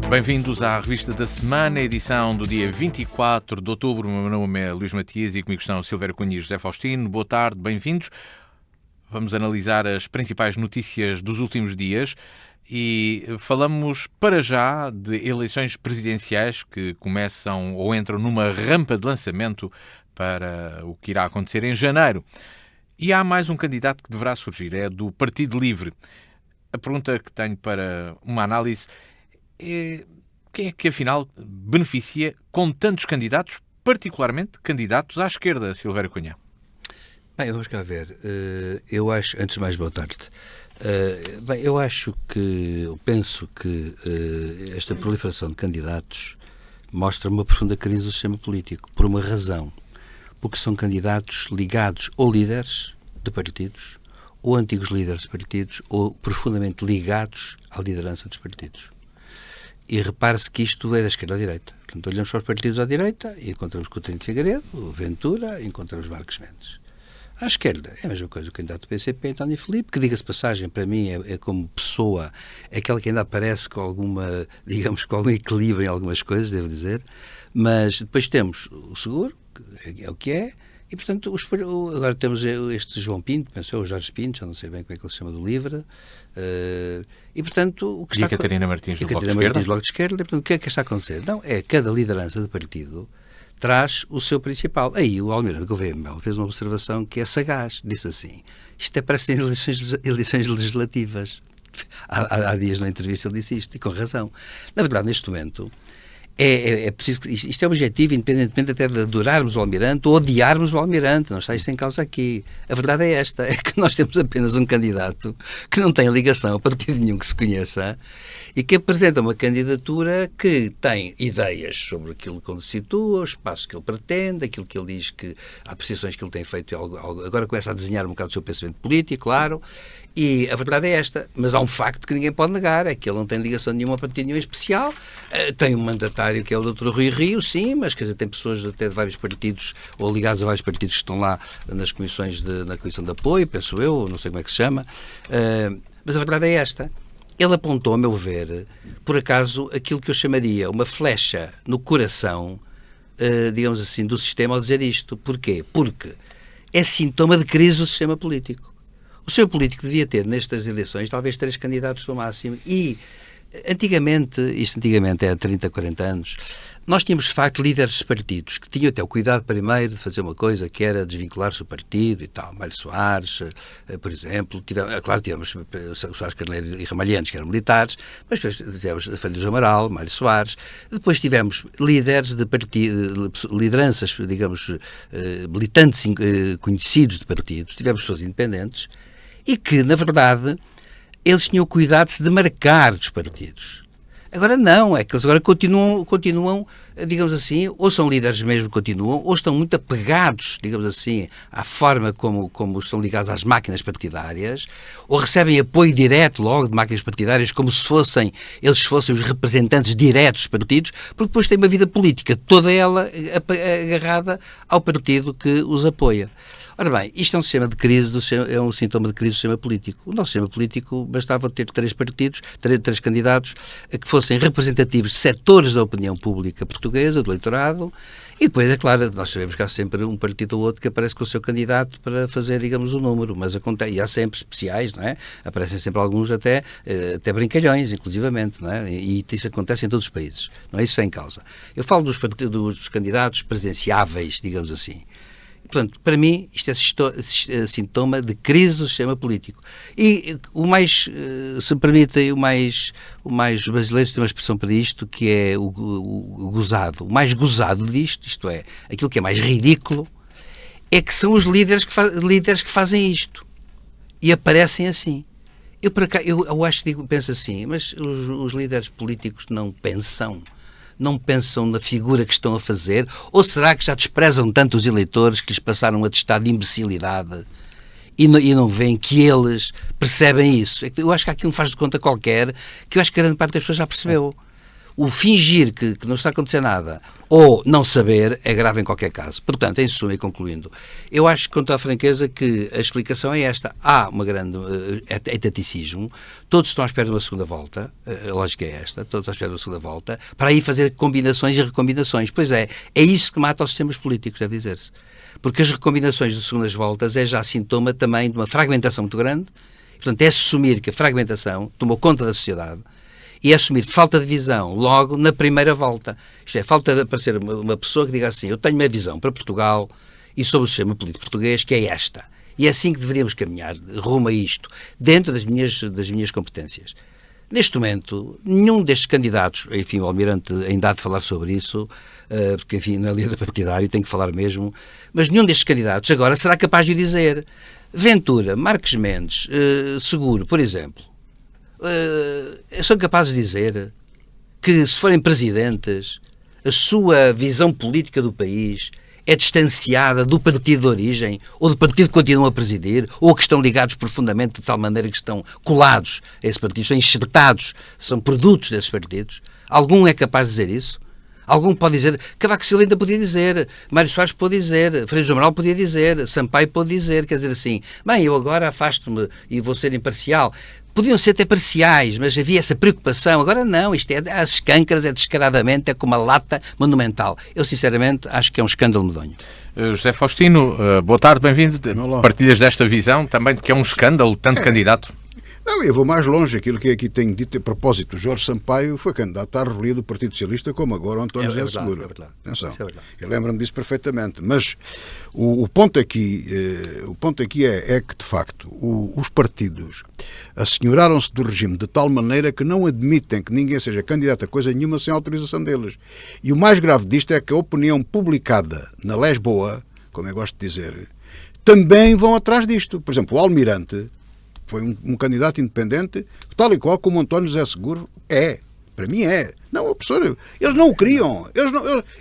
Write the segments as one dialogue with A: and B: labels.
A: Bem-vindos à Revista da Semana, edição do dia 24 de outubro. O meu nome é Luís Matias e comigo estão Silvério Cunha e José Faustino. Boa tarde, bem-vindos. Vamos analisar as principais notícias dos últimos dias e falamos para já de eleições presidenciais que começam ou entram numa rampa de lançamento para o que irá acontecer em janeiro. E há mais um candidato que deverá surgir, é do Partido Livre. A pergunta que tenho para uma análise é: quem é que afinal beneficia com tantos candidatos, particularmente candidatos à esquerda, Silvério Cunha?
B: Bem, vamos cá ver. Eu acho, antes de mais, boa tarde. Eu penso que esta proliferação de candidatos mostra uma profunda crise do sistema político, por uma razão. Porque são candidatos ligados ou líderes de partidos, ou antigos líderes de partidos, ou profundamente ligados à liderança dos partidos. E repare-se que isto é da esquerda à direita. Portanto, olhamos para os partidos à direita e encontramos Coutinho de Figueiredo, o Ventura, e encontramos Marcos Mendes. À esquerda é a mesma coisa, o candidato do PCP, António Filipe, que, diga-se passagem, para mim é como pessoa, é aquela que ainda aparece com alguma, digamos, com algum equilíbrio em algumas coisas, devo dizer, mas depois temos o Seguro, que é o que é, e portanto agora temos este João Pinto, penso eu, o Jorge Pinto, já não sei bem como é que ele se chama, do Livre, e portanto o que está...
A: E a Catarina Martins do Bloco de Esquerda?
B: Bloco de Esquerda, e portanto o que é que está a acontecer? Não, é cada liderança de partido traz o seu principal. Aí o Almirante Gouveia Melo fez uma observação que é sagaz, disse assim: isto parece eleições legislativas. Há dias na entrevista ele disse isto, e com razão. Na verdade, neste momento, é preciso, isto é objetivo, independentemente até de adorarmos o Almirante ou odiarmos o Almirante, não está isso em causa aqui. A verdade é esta, é que nós temos apenas um candidato que não tem ligação a partido nenhum que se conheça e que apresenta uma candidatura que tem ideias sobre aquilo que ele situa, o espaço que ele pretende, aquilo que ele diz, que há apreciações que ele tem feito, agora começa a desenhar um bocado o seu pensamento político, claro, e a verdade é esta, mas há um facto que ninguém pode negar, é que ele não tem ligação nenhuma a partido nenhum especial, tem um mandatário que é o Dr. Rui Rio, sim, mas quer dizer, tem pessoas até de vários partidos, ou ligados a vários partidos que estão lá nas comissões, na comissão de apoio, penso eu, não sei como é que se chama, mas a verdade é esta. Ele apontou, a meu ver, por acaso, aquilo que eu chamaria uma flecha no coração, digamos assim, do sistema ao dizer isto. Porquê? Porque é sintoma de crise do sistema político. O sistema político devia ter, nestas eleições, talvez 3 candidatos no máximo. E, antigamente é há 30, 40 anos, nós tínhamos, de facto, líderes de partidos que tinham até o cuidado primeiro de fazer uma coisa que era desvincular-se do partido e tal. Mário Soares, por exemplo, tivemos Soares Carneiro e Ramalhianos, que eram militares, mas depois tivemos Folha do Amaral, Mário Soares, depois tivemos líderes de partido, lideranças, digamos, militantes conhecidos de partidos, tivemos pessoas independentes e que, na verdade, eles tinham o cuidado de se demarcar dos partidos. Agora não, é que eles agora continuam, digamos assim, ou são líderes mesmo que continuam, ou estão muito apegados, digamos assim, à forma como estão ligados às máquinas partidárias, ou recebem apoio direto logo de máquinas partidárias, como se eles fossem os representantes diretos dos partidos, porque depois têm uma vida política, toda ela agarrada ao partido que os apoia. Ora bem, isto é um sistema de crise, é um sintoma de crise do sistema político. O nosso sistema político bastava ter 3 partidos, 3 candidatos que fossem representativos de setores da opinião pública portuguesa, do eleitorado, e depois, é claro, nós sabemos que há sempre um partido ou outro que aparece com o seu candidato para fazer, digamos, o número, mas acontece, e há sempre especiais, não é? Aparecem sempre alguns até brincalhões, inclusivamente, não é? E isso acontece em todos os países, não é isso sem causa. Eu falo dos candidatos presidenciáveis, digamos assim. Portanto, para mim, isto é sintoma de crise do sistema político. E o mais, se me permitem, os brasileiros têm uma expressão para isto, que é o gozado. O mais gozado disto, isto é, aquilo que é mais ridículo, é que são os líderes que fazem isto. E aparecem assim. Eu acho que penso assim, mas os líderes políticos não pensam na figura que estão a fazer? Ou será que já desprezam tanto os eleitores que lhes passaram um atestado de imbecilidade e não veem que eles percebem isso? Eu acho que há aqui um faz de conta qualquer que eu acho que grande parte das pessoas já percebeu. o fingir que não está a acontecer nada ou não saber é grave em qualquer caso. Portanto, em suma e concluindo, eu acho com toda a franqueza que a explicação é esta. Há uma grande taticismo, todos estão à espera de uma segunda volta, a lógica é esta, todos à espera de uma segunda volta, para aí fazer combinações e recombinações. Pois é isso que mata os sistemas políticos, deve dizer-se. Porque as recombinações de segundas voltas é já sintoma também de uma fragmentação muito grande. Portanto, é assumir que a fragmentação tomou conta da sociedade e é assumir falta de visão logo na primeira volta. Isto é, falta de aparecer uma pessoa que diga assim, eu tenho uma visão para Portugal e sobre o sistema político português que é esta. E é assim que deveríamos caminhar rumo a isto, dentro das minhas competências. Neste momento, nenhum destes candidatos, enfim, o Almirante ainda há de falar sobre isso, porque, enfim, não é líder partidário, tem que falar mesmo, mas nenhum destes candidatos agora será capaz de o dizer. Ventura, Marques Mendes, Seguro, por exemplo, são capazes de dizer que, se forem presidentes, a sua visão política do país é distanciada do partido de origem ou do partido que continuam a presidir ou que estão ligados profundamente de tal maneira que estão colados a esse partido, são enxertados, são produtos desses partidos. Algum é capaz de dizer isso? Algum pode dizer, Cavaco Silva ainda podia dizer, Mário Soares pode dizer, Freire Amaral podia dizer, Sampaio pode dizer, quer dizer assim, bem, eu agora afasto-me e vou ser imparcial. Podiam ser até parciais, mas havia essa preocupação. Agora não, isto é às escâncaras, é descaradamente, é com uma lata monumental. Eu, sinceramente, acho que é um escândalo medonho.
A: José Faustino, boa tarde, bem-vindo. Partilhas desta visão também de que é um escândalo, tanto candidato?
C: Não, eu vou mais longe. Aquilo que aqui tenho dito a propósito. Jorge Sampaio foi candidato à revelia do Partido Socialista, como agora o António José Seguro.
B: É verdade.
C: Atenção,
B: é verdade.
C: Eu lembro-me disso perfeitamente. Mas o ponto aqui é que, de facto, os partidos assenhoraram-se do regime de tal maneira que não admitem que ninguém seja candidato a coisa nenhuma sem autorização deles. E o mais grave disto é que a opinião publicada na Lisboa, como eu gosto de dizer, também vão atrás disto. Por exemplo, o Almirante foi um candidato independente, tal e qual como o António José Seguro é. Para mim é. Não, professor, eles não o queriam.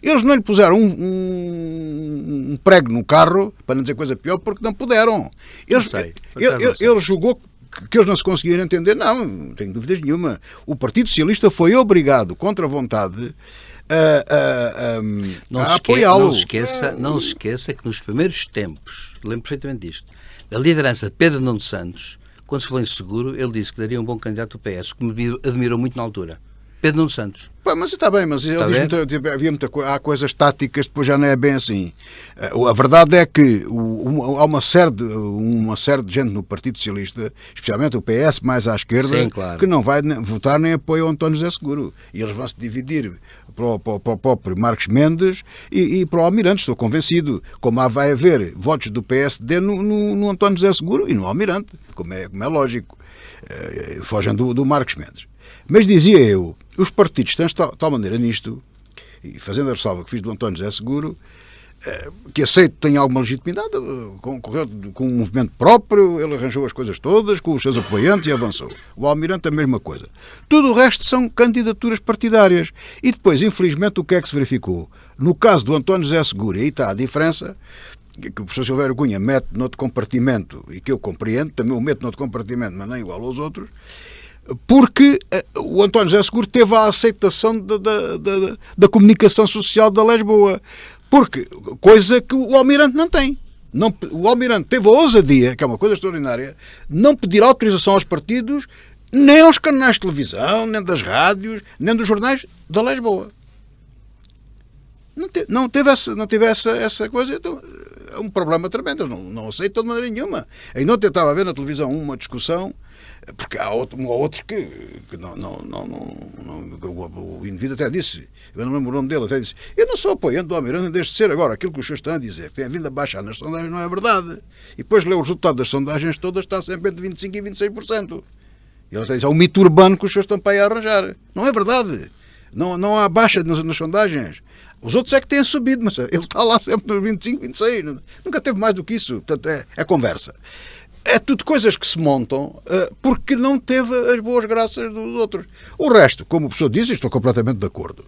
C: Eles não lhe puseram um prego no carro, para não dizer coisa pior, porque não puderam. Ele julgou que eles não se conseguiram entender. Não tenho dúvidas nenhuma. O Partido Socialista foi obrigado, contra a vontade, a apoiá-lo.
B: Não se esqueça que nos primeiros tempos, lembro perfeitamente disto, da liderança de Pedro Nuno Santos, quando se falou em Seguro, ele disse que daria um bom candidato ao PS, que me admirou muito na altura. Pedro Nuno Santos.
C: Pá, mas está bem, mas ele diz há coisas táticas, depois já não é bem assim. A verdade é que há uma série de gente no Partido Socialista, especialmente o PS mais à esquerda,
B: sim, claro,
C: que não vai votar nem apoio ao António José Seguro. E eles vão se dividir para o próprio Marques Mendes e para o Almirante, estou convencido. Como vai haver votos do PSD no António José Seguro e no Almirante, como é lógico. Fogem do Marques Mendes. Mas dizia eu, os partidos estão de tal maneira nisto, e fazendo a ressalva que fiz do António José Seguro, que aceito tem alguma legitimidade, concorreu com um movimento próprio, ele arranjou as coisas todas, com os seus apoiantes e avançou. O Almirante a mesma coisa. Tudo o resto são candidaturas partidárias. E depois, infelizmente, o que é que se verificou? No caso do António José Seguro, e aí está a diferença, que o professor Silvério Cunha mete noutro compartimento, e que eu compreendo, também o meto noutro compartimento, mas não igual aos outros, porque o António José Seguro teve a aceitação da comunicação social da Lisboa. Porque, coisa que o Almirante não tem. O Almirante teve a ousadia, que é uma coisa extraordinária, não pedir autorização aos partidos, nem aos canais de televisão, nem das rádios, nem dos jornais da Lisboa. Não teve essa coisa, então é um problema tremendo, não aceito de maneira nenhuma. Ainda ontem estava a ver na televisão uma discussão, porque há outros que o indivíduo até disse, eu não lembro o nome dele, até disse, eu não sou apoiante do Almirante, deixe de ser agora, aquilo que os senhores estão a dizer, que tem vindo a baixar nas sondagens, não é verdade. E depois lê o resultado das sondagens todas, está sempre entre 25% e 26%. E ele até diz, é um mito urbano que os senhores estão para aí a arranjar. Não é verdade. Não há baixa nas sondagens. Os outros é que têm subido, mas ele está lá sempre nos 25, 26. Nunca teve mais do que isso. Portanto, é conversa. É tudo coisas que se montam porque não teve as boas graças dos outros. O resto, como o professor disse, estou completamente de acordo.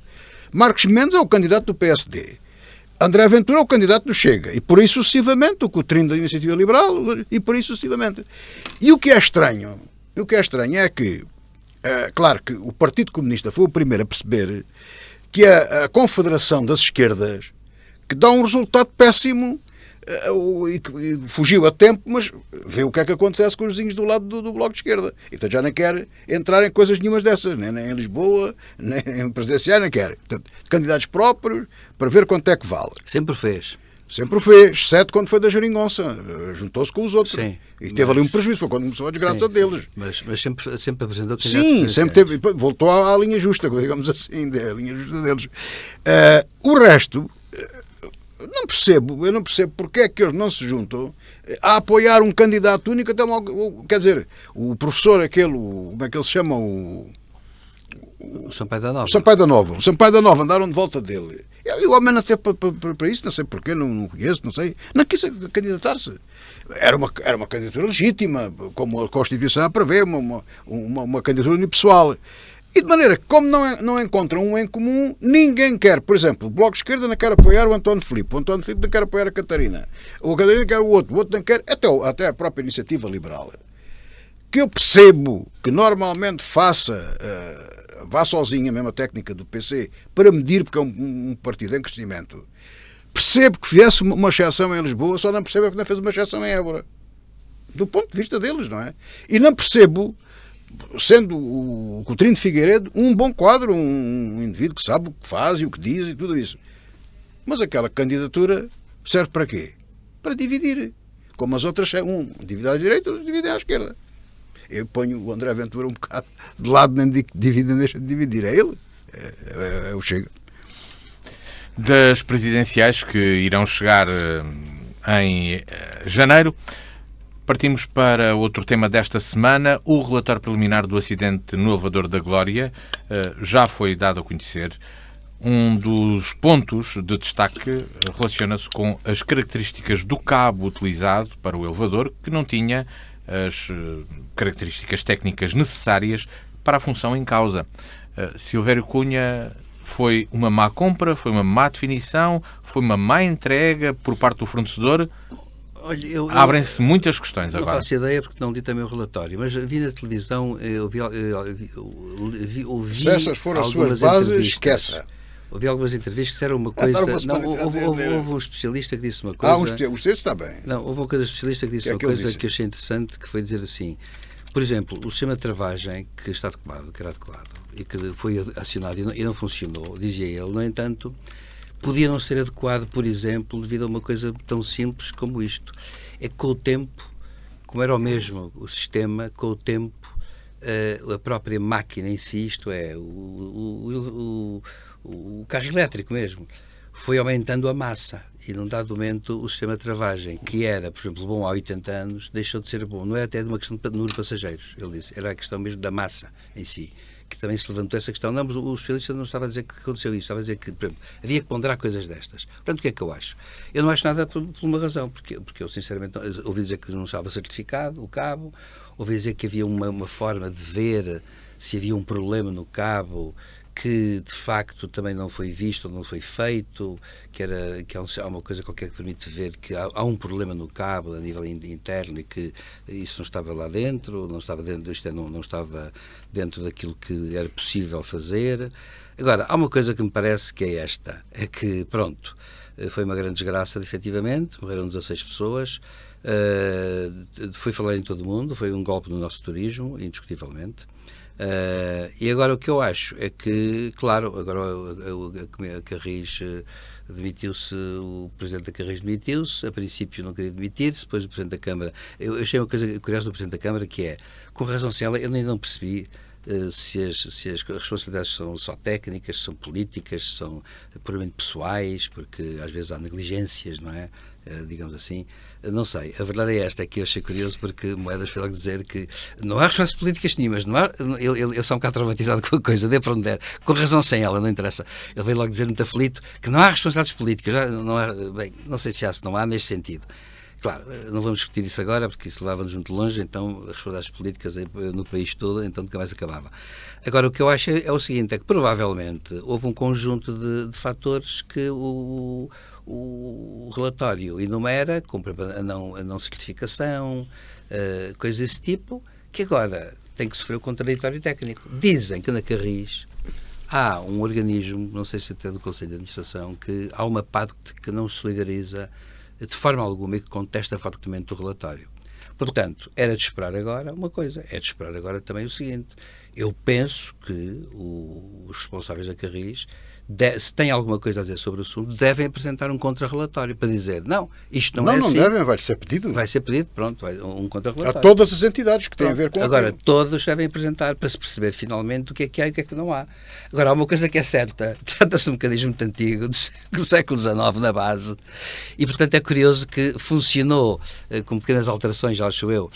C: Marques Mendes é o candidato do PSD. André Ventura é o candidato do Chega. E por aí sucessivamente, o Coutinho da Iniciativa Liberal, e por aí sucessivamente. E o que é estranho é que claro que o Partido Comunista foi o primeiro a perceber que a confederação das esquerdas, que dá um resultado péssimo, e fugiu a tempo, mas vê o que é que acontece com os vizinhos do lado do Bloco de Esquerda. Então já não quer entrar em coisas nenhumas dessas, nem em Lisboa, nem em presidenciais, nem quer. Portanto, candidatos próprios, para ver quanto é que vale.
B: Sempre fez.
C: Sempre o fez, exceto quando foi da Geringonça. Juntou-se com os outros.
B: Sim,
C: e teve ali um prejuízo, foi quando começou a desgraça deles.
B: Mas sempre apresentou candidatos.
C: Sim, sempre teve, voltou à linha justa, digamos assim, a linha justa deles. O resto, eu não percebo porque é que eles não se juntam a apoiar um candidato único, até quer dizer, o professor aquele, como é que ele se chama? O
B: Sampaio da Nova.
C: O Sampaio da Nova, andaram de volta dele. E o homem não teve para isso, não sei porquê, não conheço, não sei. Não quis candidatar-se. Era uma candidatura legítima, como a Constituição prevê, uma candidatura unipessoal. E de maneira que, como não encontram um em comum, ninguém quer. Por exemplo, o Bloco de Esquerda não quer apoiar o António Filipe, o António Filipe não quer apoiar a Catarina, a Catarina quer o outro não quer, até a própria Iniciativa Liberal. Que eu percebo que normalmente vá sozinha, mesmo a técnica do PC, para medir, porque é um partido em crescimento. Percebo que viesse uma exceção em Lisboa, só não percebo que não fez uma exceção em Évora. Do ponto de vista deles, não é? E não percebo, sendo o Coutinho de Figueiredo um bom quadro, um indivíduo que sabe o que faz e o que diz e tudo isso. Mas aquela candidatura serve para quê? Para dividir. Como as outras, divide à direita, outro divide à esquerda. Eu ponho o André Ventura um bocado de lado, nem divide, nem deixa de dividir. É ele. É o Chega.
A: Das presidenciais que irão chegar em janeiro, partimos para outro tema desta semana. O relatório preliminar do acidente no elevador da Glória já foi dado a conhecer. Um dos pontos de destaque relaciona-se com as características do cabo utilizado para o elevador, que não tinha as características técnicas necessárias para a função em causa. Silvério Cunha, foi uma má compra, foi uma má definição, foi uma má entrega por parte do fornecedor? Abrem-se muitas questões agora.
B: Não faço ideia porque não li também o relatório, mas vi na televisão, ouvi
C: se essas foram as suas bases, esqueça.
B: Ouvi algumas entrevistas que era uma coisa. Houve um especialista que disse uma coisa.
C: Um especialista está bem.
B: Não, houve uma coisa especialista que disse uma coisa que eu achei interessante, que foi dizer assim: por exemplo, o sistema de travagem que está adequado, que era adequado e que foi acionado e não funcionou, dizia ele, no entanto, podia não ser adequado, por exemplo, devido a uma coisa tão simples como isto. É que com o tempo, como era o mesmo o sistema, com o tempo, a própria máquina em si, isto é, o carro elétrico mesmo, foi aumentando a massa e num dado momento o sistema de travagem, que era, por exemplo, bom há 80 anos, deixou de ser bom. Não era até de uma questão de número de passageiros, ele disse, era a questão mesmo da massa em si, que também se levantou essa questão. Não, mas o especialista não estava a dizer que aconteceu isso, estava a dizer que, por exemplo, havia que ponderar coisas destas. Portanto, o que é que eu acho? Eu não acho nada por uma razão, porque eu sinceramente ouvi dizer que não estava certificado o cabo, ouvi dizer que havia uma forma de ver se havia um problema no cabo que de facto também não foi visto ou não foi feito, que há uma coisa qualquer que permite ver que há um problema no cabo a nível interno e que isso não estava lá dentro, não estava dentro daquilo que era possível fazer. Agora, há uma coisa que me parece que é esta, é que, pronto, foi uma grande desgraça, efetivamente, morreram 16 pessoas, foi falar em todo o mundo, foi um golpe no nosso turismo, indiscutivelmente. E agora o que eu acho é que, claro, agora a Carris demitiu-se, o Presidente da Carris demitiu-se, a princípio não queria demitir-se, depois o Presidente da Câmara. Eu achei uma coisa curiosa do Presidente da Câmara, que é, com razão se ela, eu nem não percebi se as responsabilidades são só técnicas, são políticas, são puramente pessoais, porque às vezes há negligências, não é? Digamos assim, não sei. A verdade é esta, é que eu achei curioso porque Moedas foi logo dizer que não há responsabilidades políticas nenhumas, não há, eu sou um bocado traumatizado com a coisa, dê para onde der, com razão sem ela, não interessa. Ele veio logo dizer muito aflito que não há responsabilidades políticas, não há, bem, não sei se há, se não há neste sentido. Claro, não vamos discutir isso agora porque isso leva-nos muito longe, então as responsabilidades políticas no país todo, então nunca mais acabava. Agora, o que eu acho é o seguinte, é que provavelmente houve um conjunto de fatores que o relatório enumera, como a não certificação, coisas desse tipo, que agora tem que sofrer o contraditório técnico. Dizem que na Carris há um organismo, não sei se até do Conselho de Administração, que há uma parte que não se solidariza de forma alguma e que contesta fortemente o relatório. Portanto, era de esperar agora uma coisa, é de esperar agora também o seguinte: eu penso que os responsáveis da Carris, se têm alguma coisa a dizer sobre o assunto, devem apresentar um contra-relatório para dizer, não, isto não é assim.
C: Não devem, vai ser pedido.
B: Vai ser pedido, pronto, um contra-relatório.
C: A todas as entidades que têm a ver com
B: agora,
C: aquilo.
B: todos devem apresentar para se perceber finalmente o que é e o que é que não há. Agora, há uma coisa que é certa, trata-se de um mecanismo muito antigo, do século XIX na base, e portanto é curioso que funcionou com pequenas alterações, já acho eu,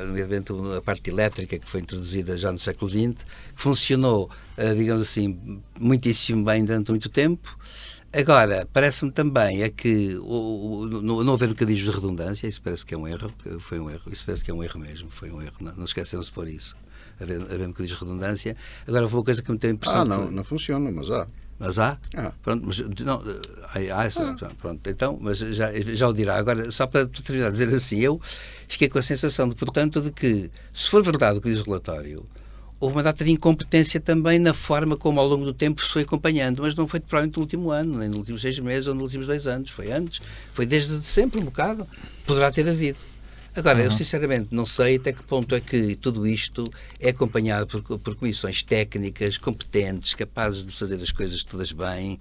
B: nomeadamente a parte elétrica que foi introduzida já no século XX, funcionou, digamos assim, muitíssimo bem durante muito tempo. Agora, parece-me também é que não haver mecanismos de redundância, isso parece que é um erro, foi um erro, isso parece que é um erro mesmo, foi um erro, não esquecemos de pôr isso, haver mecanismos de redundância. Agora, foi uma coisa que me tem a impressão...
C: Não funciona, mas há.
B: Mas há? Pronto, mas não, pronto, então, mas já o dirá. Agora, só para terminar, dizer assim, eu fiquei com a sensação, portanto, de que, se for verdade o que diz o relatório, houve uma data de incompetência também na forma como ao longo do tempo se foi acompanhando, mas não foi provavelmente no último ano, nem nos últimos 6 meses ou nos últimos 2 anos, foi antes, foi desde sempre um bocado, poderá ter havido. Agora, eu sinceramente não sei até que ponto é que tudo isto é acompanhado por comissões técnicas, competentes, capazes de fazer as coisas todas bem,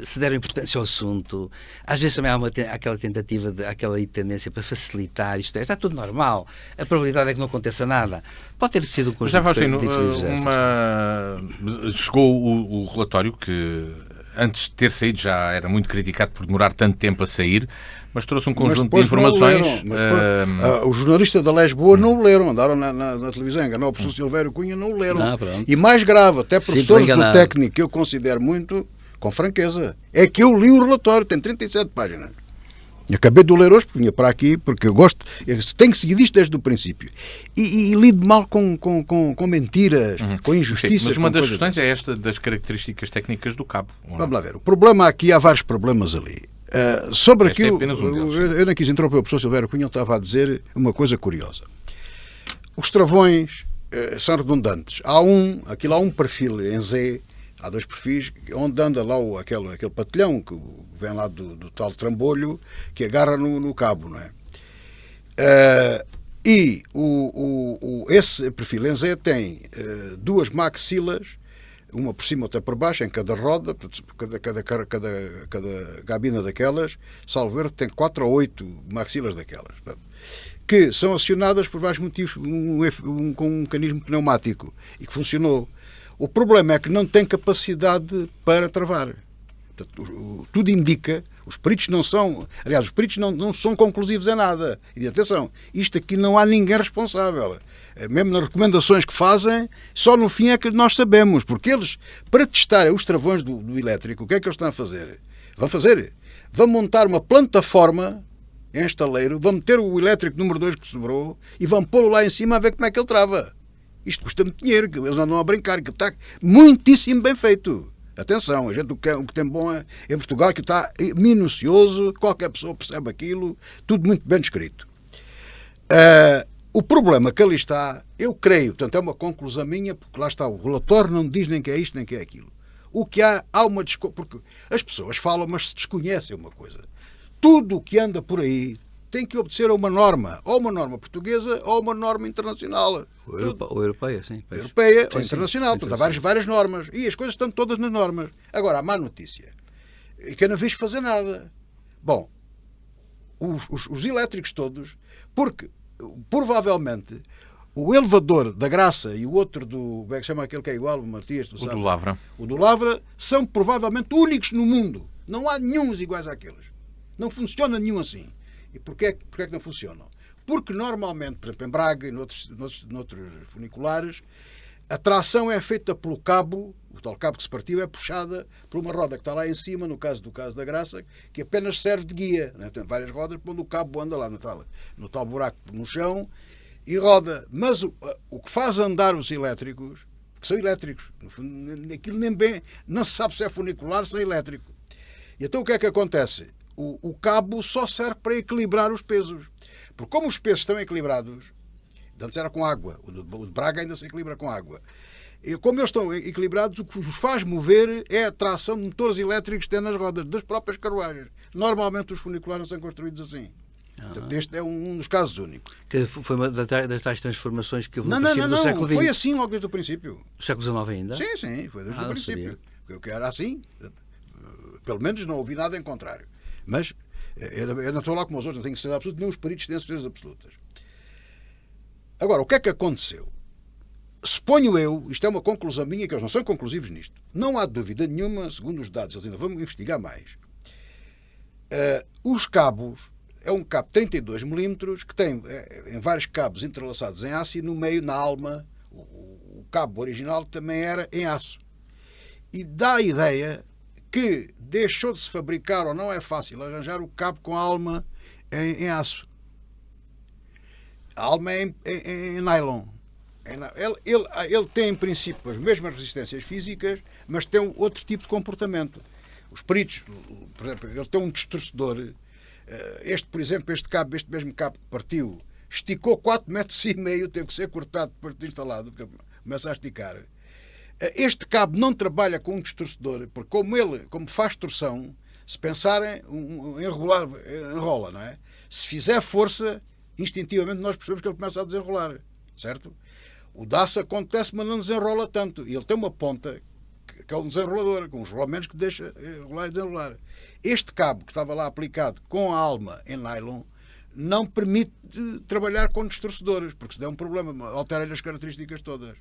B: se deram importância ao assunto. Às vezes também há aquela tentativa, aquela tendência para facilitar isto. Está tudo normal. A probabilidade é que não aconteça nada. Pode ter sido um conjunto de diferentes
A: Chegou o relatório que, antes de ter saído, já era muito criticado por demorar tanto tempo a sair, mas trouxe um conjunto de informações.
C: Os jornalistas da Lisboa não o leram, andaram na televisão, enganou o professor Silvério Cunha, não o leram. E mais grave, até professores do técnico, que eu considero muito, com franqueza, é que eu li o relatório, tem 37 páginas. Acabei de o ler hoje, porque vinha para aqui, porque eu gosto, tenho seguido isto desde o princípio. E lido mal com mentiras, com injustiças.
A: Mas uma das questões é esta das características técnicas do cabo.
C: Vamos lá ver. O problema aqui, há vários problemas ali. Sobre aquilo, eu não quis interromper o professor Silvério Cunha, ele estava a dizer uma coisa curiosa. Os travões são redundantes. Há um perfil em Z, há 2 perfis, onde anda lá aquele patilhão que vem lá do tal trambolho que agarra no cabo, não é? Esse perfil em Z tem 2 maxilas, uma por cima, outra por baixo, em cada roda, cada gabina daquelas, salvo erro, tem 4 ou 8 maxilas daquelas, que são acionadas por vários motivos, com um mecanismo pneumático, e que funcionou. O problema é que não tem capacidade para travar. Portanto, tudo indica, os peritos não são conclusivos em nada. E atenção, isto aqui não há ninguém responsável. Mesmo nas recomendações que fazem, só no fim é que nós sabemos, porque eles, para testar os travões do elétrico, o que é que eles estão a fazer? Vão montar uma plataforma em estaleiro, vão meter o elétrico número 2 que sobrou e vão pô-lo lá em cima a ver como é que ele trava. Isto custa muito dinheiro, que eles andam a brincar, que está muitíssimo bem feito. Atenção, o que tem bom em Portugal, que está minucioso, qualquer pessoa percebe aquilo, tudo muito bem descrito. O problema que ali está, eu creio, portanto é uma conclusão minha, porque lá está, o relatório não diz nem que é isto, nem que é aquilo. O que há uma porque as pessoas falam, mas se desconhecem uma coisa. Tudo o que anda por aí tem que obedecer a uma norma, ou uma norma portuguesa, ou uma norma internacional.
B: Ou europeia, sim.
C: Europeia ou internacional, portanto há várias normas, e as coisas estão todas nas normas. Agora, a má notícia é que eu não vejo fazer nada. Bom, os elétricos todos, porque provavelmente o elevador da Graça e o outro do... Como é que chama aquele que é igual, o Martins?
A: O do Lavra.
C: O do Lavra são provavelmente únicos no mundo. Não há nenhum iguais àqueles. Não funciona nenhum assim. E porquê é que não funcionam? Porque normalmente, por exemplo, em Braga e noutros funiculares, a tração é feita pelo cabo, o tal cabo que se partiu é puxada por uma roda que está lá em cima, no caso da Graça, que apenas serve de guia. Né? Tem várias rodas, onde o cabo anda lá no tal buraco no chão e roda. Mas o que faz andar os elétricos, que são elétricos, no fundo, aquilo nem bem, não se sabe se é funicular, se é elétrico. E então o que é que acontece? O cabo só serve para equilibrar os pesos. Porque como os pesos estão equilibrados, Antes era com água. O de Braga ainda se equilibra com água. E como eles estão equilibrados, o que os faz mover é a tração de motores elétricos que têm nas rodas das próprias carruagens. Normalmente os funiculares não são construídos assim. Portanto, este é um dos casos únicos.
B: Que foi uma das tais transformações que houve no princípio do século XX.
C: Foi assim logo desde o princípio.
B: Do século XIX ainda?
C: Sim, foi desde o princípio. Que era assim. Pelo menos não ouvi nada em contrário. Mas eu não estou lá como os outros, não tenho certeza absoluta, nem os peritos têm certezas absolutas. Agora, o que é que aconteceu? Suponho eu, isto é uma conclusão minha, que eles não são conclusivos nisto, não há dúvida nenhuma, segundo os dados, eles ainda vão investigar mais. Os cabos, é um cabo de 32 milímetros que tem em vários cabos entrelaçados em aço e no meio, na alma, o cabo original também era em aço. E dá a ideia que deixou de se fabricar, ou não é fácil arranjar o cabo com a alma em aço. A alma é em nylon. Ele tem, em princípio, as mesmas resistências físicas, mas tem outro tipo de comportamento. Os peritos, por exemplo, ele tem um distorcedor. Por exemplo, este mesmo cabo que partiu, esticou 4,5 metros, teve que ser cortado depois de instalado, porque começa a esticar. Este cabo não trabalha com um distorcedor, porque como faz torção, se pensarem, enrola, não é? Se fizer força, instintivamente nós percebemos que ele começa a desenrolar, certo? O DAS acontece, mas não desenrola tanto. E ele tem uma ponta que é um desenrolador, com os rolamentos que deixa enrolar e desenrolar. Este cabo que estava lá aplicado com a alma em nylon não permite trabalhar com distorcedores, porque se der um problema, altera-lhe as características todas.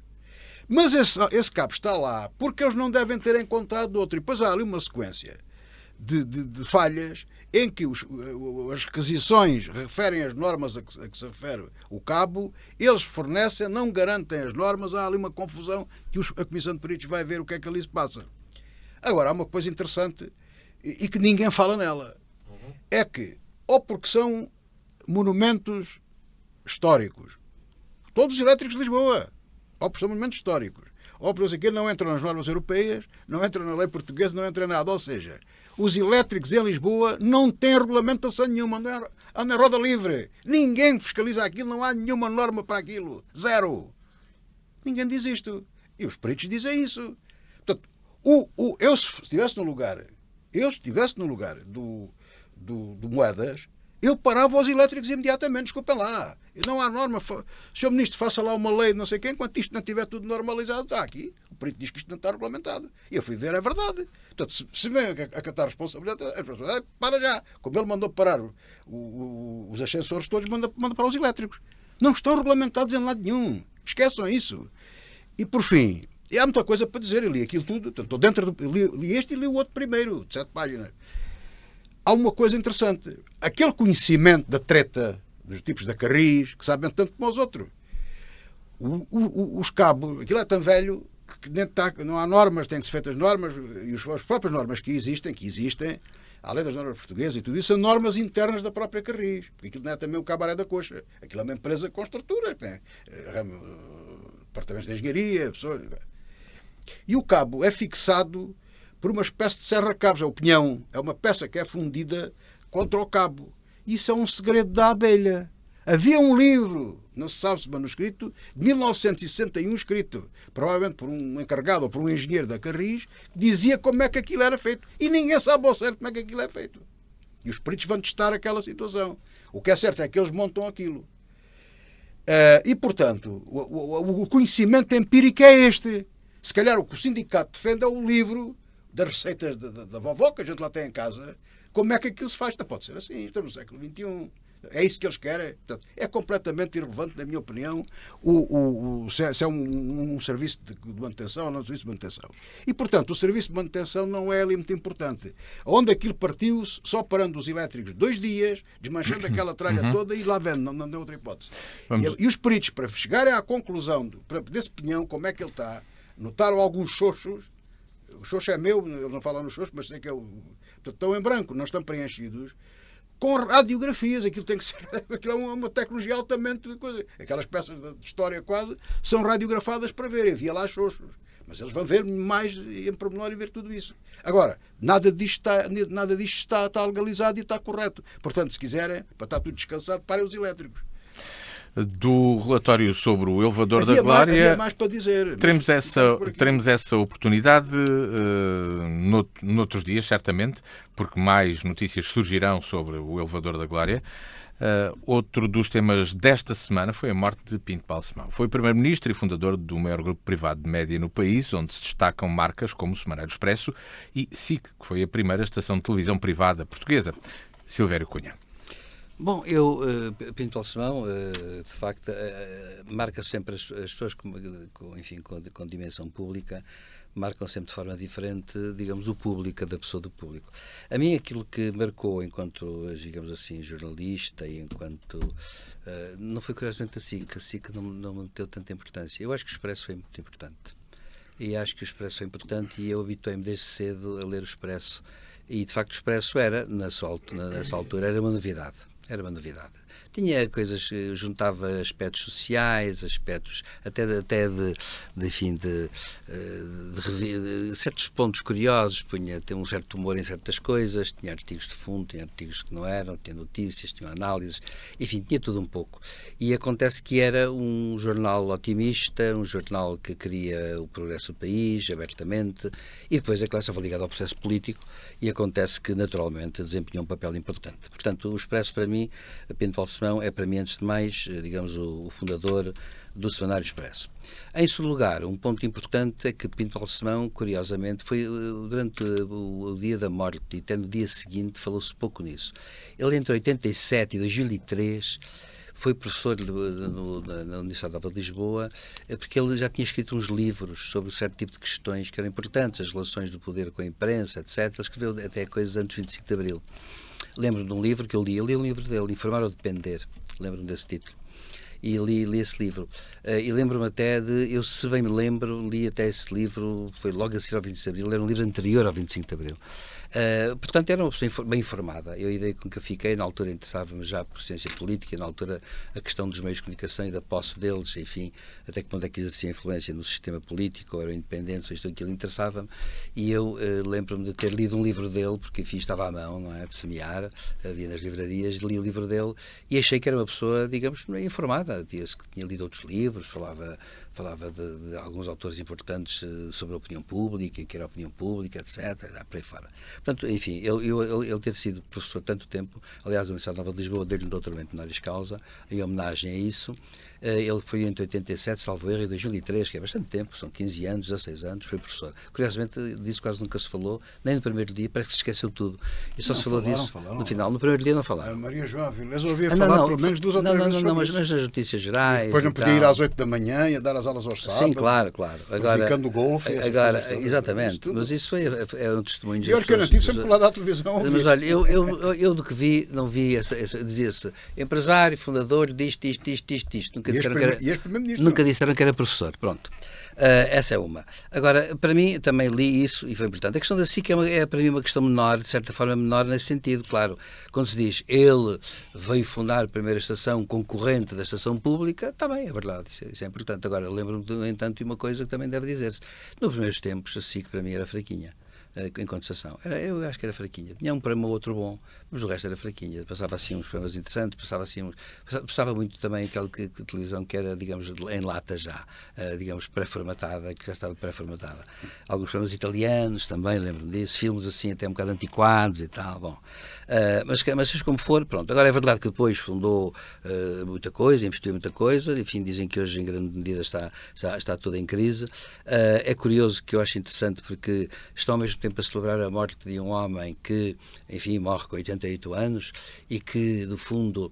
C: Mas esse cabo está lá porque eles não devem ter encontrado outro. E depois há ali uma sequência de falhas em que as requisições referem as normas a que se refere o cabo, eles fornecem, não garantem as normas, há ali uma confusão que a Comissão de Peritos vai ver o que é que ali se passa. Agora, há uma coisa interessante e que ninguém fala nela. É que, ou porque são monumentos históricos, todos os elétricos de Lisboa, ou porque são monumentos históricos, ou porque aquilo não entram nas normas europeias, não entra na lei portuguesa, não entra nada. Ou seja, os elétricos em Lisboa não têm regulamentação nenhuma, andam na roda livre. Ninguém fiscaliza aquilo, não há nenhuma norma para aquilo. Zero. Ninguém diz isto. E os peritos dizem isso. Portanto, eu se estivesse no lugar do Moedas, eu parava os elétricos imediatamente, desculpem lá. Não há norma. Sr. Ministro, faça lá uma lei, não sei quem, enquanto isto não estiver tudo normalizado. Está aqui. O perito diz que isto não está regulamentado. E eu fui ver, é verdade. Portanto, se vem a catar a responsabilidade, para já. Como ele mandou parar os ascensores todos, manda para os elétricos. Não estão regulamentados em lado nenhum. Esqueçam isso. E, por fim, há muita coisa para dizer. Eu li aquilo tudo. Estou dentro li este e li o outro primeiro, de 7 páginas. Há uma coisa interessante. Aquele conhecimento da treta dos tipos da Carris, que sabem tanto como os outros. Os cabos, aquilo é tão velho que não há normas, têm que ser feitas normas, e as próprias normas que existem, além das normas portuguesas e tudo isso, são normas internas da própria Carris. Porque aquilo não é também o cabaré da coxa. Aquilo é uma empresa com estruturas, que tem departamentos de engenharia, pessoas. E o cabo é fixado por uma espécie de serra-cabos, é o pinhão. É uma peça que é fundida contra o cabo. Isso é um segredo da abelha. Havia um livro, não se sabe se manuscrito, de 1961 escrito, provavelmente por um encarregado ou por um engenheiro da Carris, que dizia como é que aquilo era feito. E ninguém sabe ao certo como é que aquilo é feito. E os peritos vão testar aquela situação. O que é certo é que eles montam aquilo. E, portanto, o conhecimento empírico é este. Se calhar o que o sindicato defende é o livro das receitas da vovó, que a gente lá tem em casa. Como é que aquilo se faz? Não pode ser assim. Estamos no século XXI. É isso que eles querem. Portanto, é completamente irrelevante, na minha opinião, se é um serviço de manutenção ou não é um serviço de manutenção. E, portanto, o serviço de manutenção não é ali muito importante. Onde aquilo partiu, só parando os elétricos 2 dias, desmanchando aquela tralha toda e lá vendo, não deu outra hipótese. E os peritos, para chegarem à conclusão desse pinhão, como é que ele está, notaram alguns xoxos. O xoxo é meu, eles não falam no xoxo, mas sei que é portanto, estão em branco, não estão preenchidos, com radiografias. Aquilo tem que ser. Aquilo é uma tecnologia altamente. Aquelas peças de história quase são radiografadas para ver. Havia lá xoxos. Mas eles vão ver mais em pormenor e ver tudo isso. Agora, nada disto está legalizado e está correto. Portanto, se quiserem, para estar tudo descansado, parem os elétricos.
A: do relatório sobre o elevador da
C: Havia
A: Glória.
C: mais para dizer.
A: Teremos essa oportunidade noutros dias, certamente, porque mais notícias surgirão sobre o elevador da Glória. Outro dos temas desta semana foi a morte de Pinto Balsemão. Foi primeiro-ministro e fundador do maior grupo privado de média no país, onde se destacam marcas como o Semanário Expresso e SIC, que foi a primeira estação de televisão privada portuguesa. Silvério Cunha.
B: Bom, Pinto Balsemão, de facto, marca sempre as pessoas com dimensão pública, marcam sempre de forma diferente, digamos, o público, da pessoa do público. A mim, aquilo que marcou enquanto, digamos assim, jornalista e enquanto... não foi curiosamente a SIC não me deu tanta importância. Eu acho que o Expresso foi muito importante. E acho que o Expresso foi importante e eu habituei-me desde cedo a ler o Expresso. E, de facto, o Expresso era, nessa altura, era uma novidade. Era uma novidade. Tinha coisas, juntava aspectos sociais, aspectos até de certos pontos curiosos, tem um certo humor em certas coisas, tinha artigos de fundo, tinha artigos que não eram, tinha notícias, tinha análises, enfim, tinha tudo um pouco. E acontece que era um jornal otimista, um jornal que queria o progresso do país, abertamente, e depois a classe estava ligada ao processo político e acontece que, naturalmente, desempenhou um papel importante. Portanto, o Expresso, para mim, Pinto Balsemão, é para mim, antes de mais, digamos, o fundador do Semanário Expresso. Em segundo lugar, um ponto importante é que Pinto Balsemão, curiosamente, foi durante o dia da morte e até no dia seguinte falou-se pouco nisso. Ele, entre 87 e 2003, foi professor na Universidade de Lisboa, porque ele já tinha escrito uns livros sobre um certo tipo de questões que eram importantes, as relações do poder com a imprensa, etc. Ele escreveu até coisas antes do 25 de Abril. Lembro-me de um livro que eu li um livro dele, Informar ou Depender, lembro-me desse título. E li esse livro. E lembro-me até eu se bem me lembro, li até esse livro, foi logo a seguir ao 25 de Abril, era um livro anterior ao 25 de Abril. Portanto, era uma pessoa bem informada. A ideia com que eu fiquei, na altura interessava-me já por ciência política, na altura a questão dos meios de comunicação e da posse deles, enfim, até que ponto é que exercia influência no sistema político, ou eram independentes, ou isto ou aquilo, interessava-me. E eu lembro-me de ter lido um livro dele, porque enfim, estava à mão, não é, de semear, havia nas livrarias, li o livro dele e achei que era uma pessoa, digamos, informada. Via-se que tinha lido outros livros, falava de alguns autores importantes sobre a opinião pública, que era a opinião pública, etc., por aí fora. Portanto, enfim, ele ter sido professor tanto tempo, aliás, a Universidade Nova de Lisboa deu-lhe um doutoramento honoris causa, em homenagem a isso. Ele foi entre 87, salvo erro, e 2003, que é bastante tempo, são 15 anos, 16 anos, foi professor. Curiosamente, disso quase nunca se falou, nem no primeiro dia, parece que se esqueceu tudo. E só se falou disso no final. No primeiro dia não falaram.
C: A Maria João Avilés ouvia falar pelo menos 2 ou 3 vezes sobre
B: mas nas notícias gerais.
C: E depois não podia ir às 8 da manhã e a dar as aulas aos sábados.
B: Sim, claro. Agora,
C: o golfe.
B: Exatamente, mas isso é um testemunho.
C: E olha que eu não tive sempre por lá da televisão.
B: Mas olha, eu do que vi, não vi, dizia-se empresário, fundador, disto. Nunca disseram que era professor. Pronto. Essa é uma. Agora, para mim, também li isso e foi importante. A questão da SIC é para mim uma questão menor, de certa forma menor nesse sentido, claro. Quando se diz ele veio fundar a primeira estação concorrente da estação pública, está bem, é verdade, isso é importante. Agora, lembro-me, no entanto, de uma coisa que também deve dizer-se. Nos primeiros tempos, a SIC para mim era fraquinha. Em contestação. Eu acho que era fraquinha. Tinha um programa ou outro bom, mas o resto era fraquinha. Passava assim uns programas interessantes, passava muito também aquela televisão que era, digamos, em lata já, digamos, pré-formatada, que já estava pré-formatada. Alguns programas italianos também, lembro-me disso, filmes assim até um bocado antiquados e tal, bom. Mas seja como for, pronto. Agora é verdade que depois fundou muita coisa, investiu muita coisa, enfim, dizem que hoje em grande medida está tudo em crise. É curioso, que eu acho interessante, porque estão ao mesmo tempo a celebrar a morte de um homem que, enfim, morre com 88 anos e que, do fundo,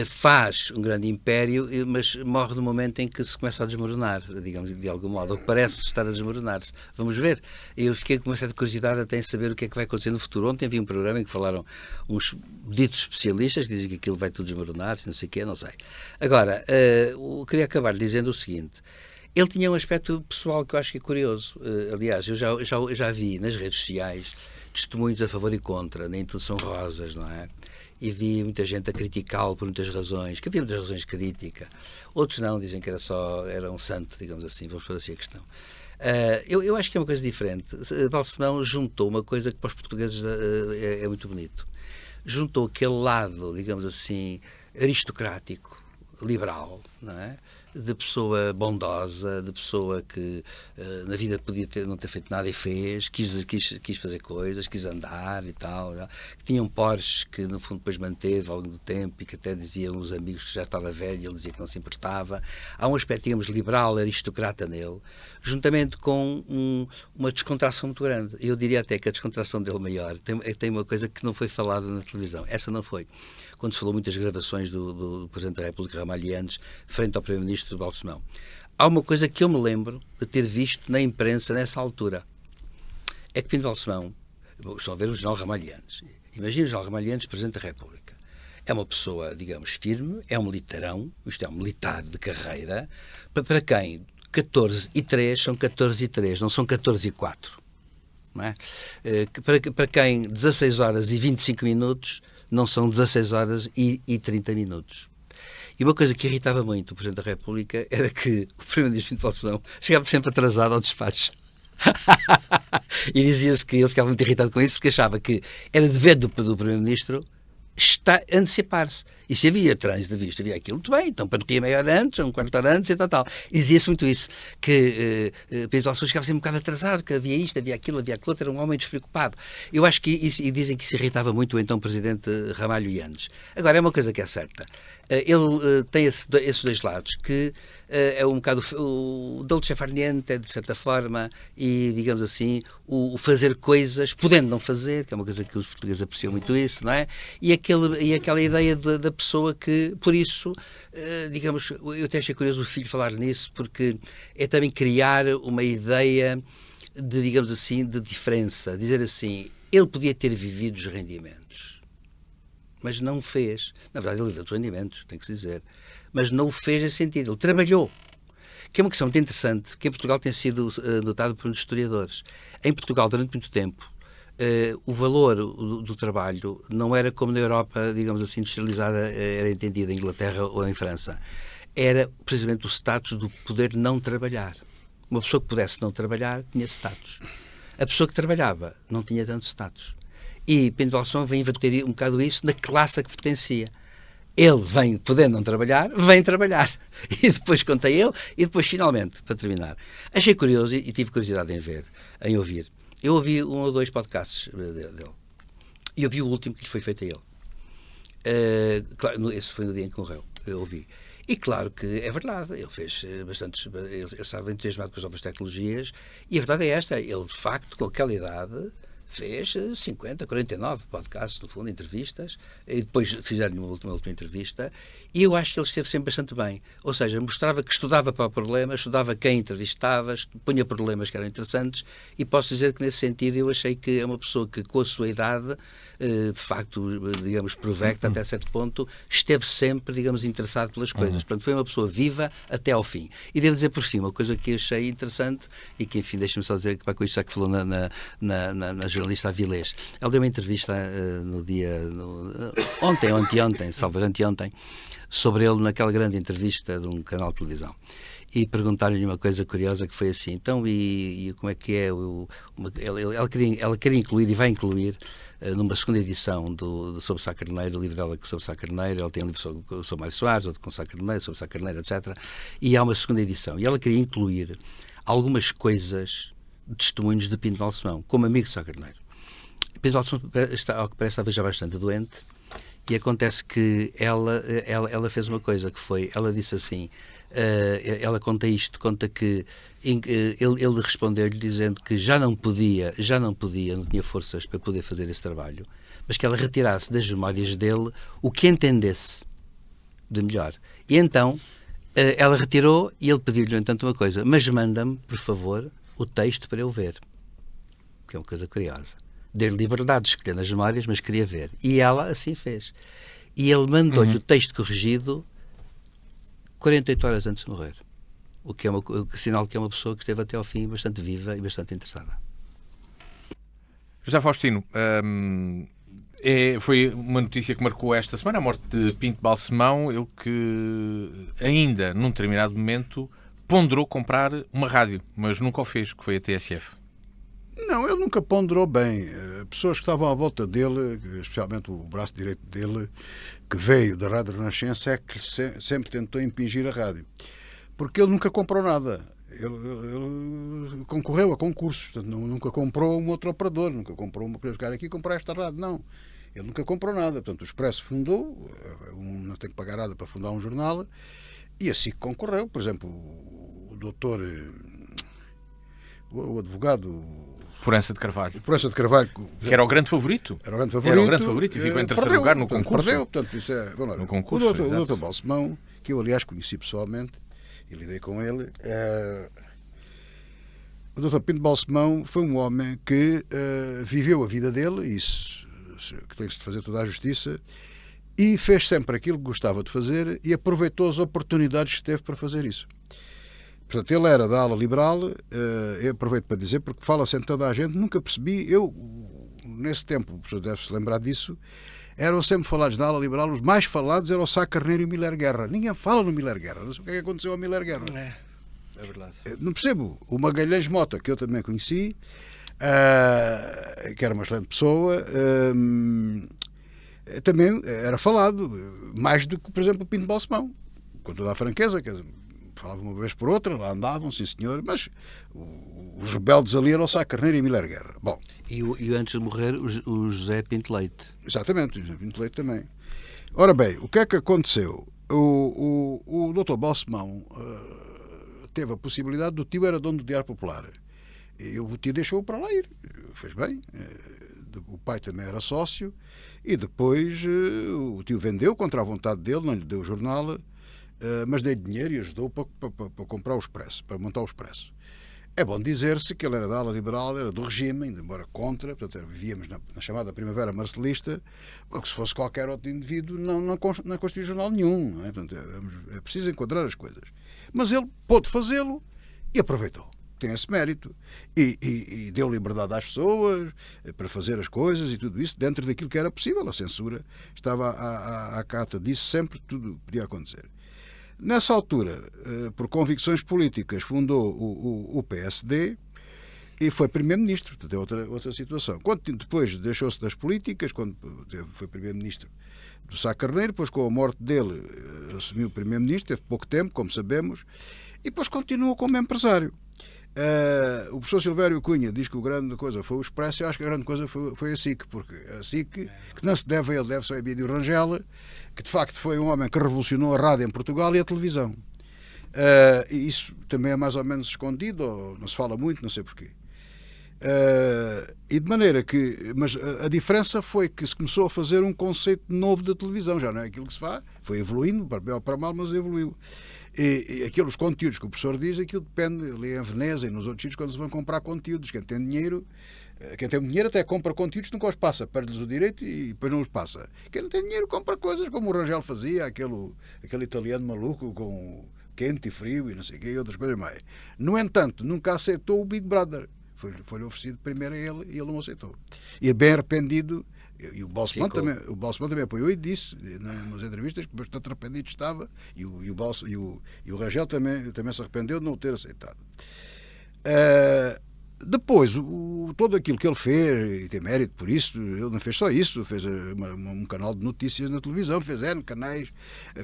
B: faz um grande império, mas morre no momento em que se começa a desmoronar, digamos, de algum modo, ou que parece estar a desmoronar-se. Vamos ver. Eu fiquei com uma certa curiosidade até em saber o que é que vai acontecer no futuro. Ontem havia um programa em que falaram uns ditos especialistas que dizem que aquilo vai tudo desmoronar-se, não sei o quê, não sei. Agora, eu queria acabar dizendo o seguinte. Ele tinha um aspecto pessoal que eu acho que é curioso. Aliás, eu já vi nas redes sociais testemunhos a favor e contra, nem tudo são rosas, não é? E vi muita gente a criticá-lo por muitas razões, que havia muitas razões de crítica. Outros não, dizem que era um santo, digamos assim, vamos fazer assim a questão. Eu acho que é uma coisa diferente. Balsemão juntou uma coisa que para os portugueses é muito bonito. Juntou aquele lado, digamos assim, aristocrático, liberal, não é? De pessoa bondosa, de pessoa que na vida podia não ter feito nada e fez, quis fazer coisas, quis andar e tal, que tinha um Porsche que no fundo depois manteve ao longo do tempo e que até diziam os amigos que já estava velho e ele dizia que não se importava. Há um aspecto, digamos, liberal, aristocrata nele, juntamente com uma descontração muito grande. Eu diria até que a descontração dele maior tem uma coisa que não foi falada na televisão. Essa não foi. Quando se falou muitas gravações do Presidente da República, Ramalhianes, frente ao Primeiro-Ministro Balsemão. Há uma coisa que eu me lembro de ter visto na imprensa nessa altura. É que Pinto Balsemão, estão a ver o General Ramalhianes. Imagina o General Ramalhianes, Presidente da República. É uma pessoa, digamos, firme, é um militarão, isto é um militar de carreira, para quem 14 e 3 são 14 e 3, não são 14 e 4. Não é? Para quem 16 horas e 25 minutos não são 16 horas e 30 minutos. E uma coisa que irritava muito o Presidente da República era que o Primeiro-Ministro Pinto Balsemão chegava sempre atrasado ao despacho. E dizia-se que ele ficava muito irritado com isso porque achava que era dever do Primeiro-Ministro antecipar-se. E se havia trânsito de vista, havia aquilo, muito bem, então partia meia hora antes, um quarto de hora antes e tal. E dizia-se muito isso, que Pinto Balsemão chegava sempre um bocado atrasado, que havia isto, havia aquilo, era um homem despreocupado. Eu acho que isso, e dizem que isso irritava muito o então Presidente Ramalhianes. Agora, é uma coisa que é certa. Ele tem esses dois lados, que é um bocado o dolce far niente, de certa forma, e, digamos assim, o fazer coisas, podendo não fazer, que é uma coisa que os portugueses apreciam muito isso, não é? E aquela ideia da pessoa que, por isso, digamos, eu até achei curioso o filho falar nisso, porque é também criar uma ideia de, digamos assim, de diferença. Dizer assim, ele podia ter vivido os rendimentos, mas não o fez. Na verdade, ele viveu dos rendimentos, tem que se dizer. Mas não o fez nesse sentido. Ele trabalhou. Que é uma questão muito interessante, que em Portugal tem sido notado por muitos historiadores. Em Portugal, durante muito tempo, o valor do trabalho não era como na Europa, digamos assim, industrializada, era entendida em Inglaterra ou em França. Era precisamente o status do poder não trabalhar. Uma pessoa que pudesse não trabalhar tinha status. A pessoa que trabalhava não tinha tanto status. E Pinto Balsemão vem inverter um bocado isso na classe a que pertencia. Ele vem, podendo não trabalhar, vem trabalhar. E depois contei ele, e depois, finalmente, para terminar, achei curioso e tive curiosidade em ouvir. Eu ouvi 1 ou 2 podcasts dele. E ouvi o último que lhe foi feito a ele. Claro, esse foi no dia em que morreu. Eu ouvi. E claro que é verdade, ele fez bastantes. Ele estava entusiasmado com as novas tecnologias, e a verdade é esta: ele, de facto, com aquela idade, fez 50, 49 podcasts, no fundo, entrevistas, e depois fizeram-lhe uma última entrevista, e eu acho que ele esteve sempre bastante bem. Ou seja, mostrava que estudava para o problema, estudava quem entrevistava, punha problemas que eram interessantes, e posso dizer que, nesse sentido, eu achei que é uma pessoa que, com a sua idade, de facto, digamos, provecta até certo ponto, esteve sempre, digamos, interessado pelas coisas. Portanto, foi uma pessoa viva até ao fim. E devo dizer, por fim, uma coisa que achei interessante, e que, enfim, deixa-me só dizer que, para com isto já que falou na jornalista Avilés. Ela deu uma entrevista no dia... ontem ou anteontem, salvo anteontem, sobre ele naquela grande entrevista de um canal de televisão. E perguntaram-lhe uma coisa curiosa que foi assim, então, e como é que é? Ela queria incluir e vai incluir numa segunda edição sobre Sá Carneiro, o livro dela sobre Sá Carneiro. Ela tem um livro sobre Mário Soares, outro com Sá Carneiro, sobre Sá Carneiro, etc. E há uma segunda edição. E ela queria incluir algumas coisas, testemunhos de Pinto Balsemão, como amigo de Sá Carneiro. Pinto Balsemão, ao que parece, estava já bastante doente, e acontece que ela fez uma coisa que foi, ela disse assim, ela conta que ele respondeu-lhe dizendo que já não podia, não tinha forças para poder fazer esse trabalho, mas que ela retirasse das memórias dele o que entendesse de melhor. E então ela retirou, e ele pediu-lhe, no entanto, uma coisa: mas manda-me, por favor, o texto para eu ver. Que é uma coisa curiosa. Deu-lhe liberdade de escolher nas memórias, mas queria ver. E ela assim fez. E ele mandou-lhe o texto corrigido 48 horas antes de morrer. O que é sinal que é uma pessoa que esteve até ao fim bastante viva e bastante interessada.
A: José Faustino, foi uma notícia que marcou esta semana, a morte de Pinto Balsemão, ele que ainda, num determinado momento, ponderou comprar uma rádio, mas nunca o fez, que foi a TSF.
C: Não, ele nunca ponderou bem. Pessoas que estavam à volta dele, especialmente o braço direito dele, que veio da Rádio Renascença, é que sempre tentou impingir a rádio. Porque ele nunca comprou nada. Ele concorreu a concursos, portanto, nunca comprou um outro operador, nunca comprou uma coisa, aqui comprar esta rádio, não. Ele nunca comprou nada. Portanto, o Expresso fundou, não tem que pagar nada para fundar um jornal, e assim concorreu. Por exemplo, o doutor, o advogado
A: Florença de Carvalho.
C: Florença de Carvalho.
A: Que era o grande favorito.
C: Era o grande favorito.
A: Era o grande favorito e ficou em terceiro lugar no concurso.
C: Perdeu, portanto, isso é, vamos lá,
A: no concurso,
C: o doutor Balsemão, que eu, aliás, conheci pessoalmente e lidei com ele. O doutor Pinto Balsemão foi um homem que viveu a vida dele, isso que tem-se de fazer toda a justiça, e fez sempre aquilo que gostava de fazer e aproveitou as oportunidades que teve para fazer isso. Portanto, ele era da ala liberal, eu aproveito para dizer, porque fala-se em toda a gente, nunca percebi, eu, nesse tempo, o professor deve-se lembrar disso, eram sempre falados da ala liberal, os mais falados eram o Sá Carneiro e o Miller Guerra. Ninguém fala no Miller Guerra, não sei o que é que aconteceu ao Miller Guerra.
B: É verdade.
C: Não percebo. O Magalhães Mota, que eu também conheci, que era uma excelente pessoa, também era falado, mais do que, por exemplo, o Pinto Balsemão, com toda a franqueza, quer dizer, falava uma vez por outra, lá andavam, sim senhor, mas os rebeldes ali eram o Sá Carneiro e Miller Guerra. Bom,
B: e antes de morrer, o José Pinto Leite.
C: Exatamente, o José Pinto Leite também. Ora bem, o que é que aconteceu? O doutor Balsemão teve a possibilidade, o tio era dono do Diário Popular. E o tio deixou-o para lá ir. Fez bem. O pai também era sócio. E depois o tio vendeu contra a vontade dele, não lhe deu o jornal, mas deu dinheiro e ajudou para comprar o Expresso, para montar o Expresso. É bom dizer-se que ele era da ala liberal, era do regime, ainda embora contra, portanto, vivíamos na chamada Primavera Marcelista, porque se fosse qualquer outro indivíduo não constituía jornal nenhum. Não é? Portanto, é preciso enquadrar as coisas. Mas ele pôde fazê-lo e aproveitou. Tem esse mérito. E deu liberdade às pessoas para fazer as coisas e tudo isso dentro daquilo que era possível. A censura estava à cata disso, sempre tudo podia acontecer. Nessa altura, por convicções políticas, fundou o PSD e foi primeiro-ministro. Portanto, é outra situação. Depois deixou-se das políticas, quando foi primeiro-ministro do Sá Carneiro, depois com a morte dele assumiu o primeiro-ministro, teve pouco tempo, como sabemos, e depois continuou como empresário. O professor Silvério Cunha diz que a grande coisa foi o Expresso. Eu acho que a grande coisa foi a SIC, porque a SIC, que não se deve a ele, deve-se ao Emílio Rangel, que de facto foi um homem que revolucionou a rádio em Portugal e a televisão. E isso também é mais ou menos escondido, ou não se fala muito, não sei porquê. E de maneira que, mas a diferença foi que se começou a fazer um conceito novo da televisão, já não é aquilo que se faz, foi evoluindo, para bem ou para mal, mas evoluiu. E aqueles conteúdos que o professor diz, aquilo depende ali em Veneza e nos outros sítios, quando se vão comprar conteúdos. Quem tem dinheiro até compra conteúdos que nunca os passa, perde-lhes o direito e depois não os passa. Quem não tem dinheiro compra coisas como o Rangel fazia, aquele italiano maluco com quente e frio e não sei o quê, e outras coisas mais. No entanto, nunca aceitou o Big Brother. Foi-lhe oferecido primeiro a ele e ele não aceitou. E é bem arrependido. E o Balsemão também apoiou e disse nas entrevistas que bastante arrependido estava, e o Rangel também se arrependeu de não o ter aceitado. Depois, todo aquilo que ele fez, e tem mérito por isso, ele não fez só isso, fez um canal de notícias na televisão, fez N canais,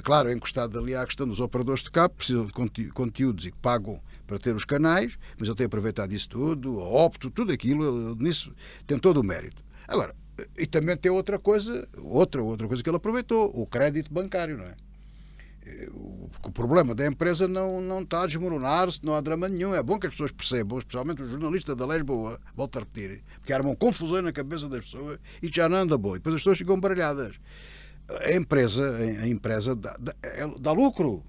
C: claro, encostado ali à questão dos operadores de cabo, precisam de conteúdos e que pagam para ter os canais, mas ele tem aproveitado isso tudo, a Opto, tudo aquilo, nisso tem todo o mérito. Agora, e também tem outra coisa que ele aproveitou, o crédito bancário, não é? O problema da empresa não está a desmoronar-se, não há drama nenhum. É bom que as pessoas percebam, especialmente os jornalistas da Lisboa, volto a repetir, porque armam confusão na cabeça das pessoas e já não anda bom. E depois as pessoas ficam baralhadas. A empresa dá lucro.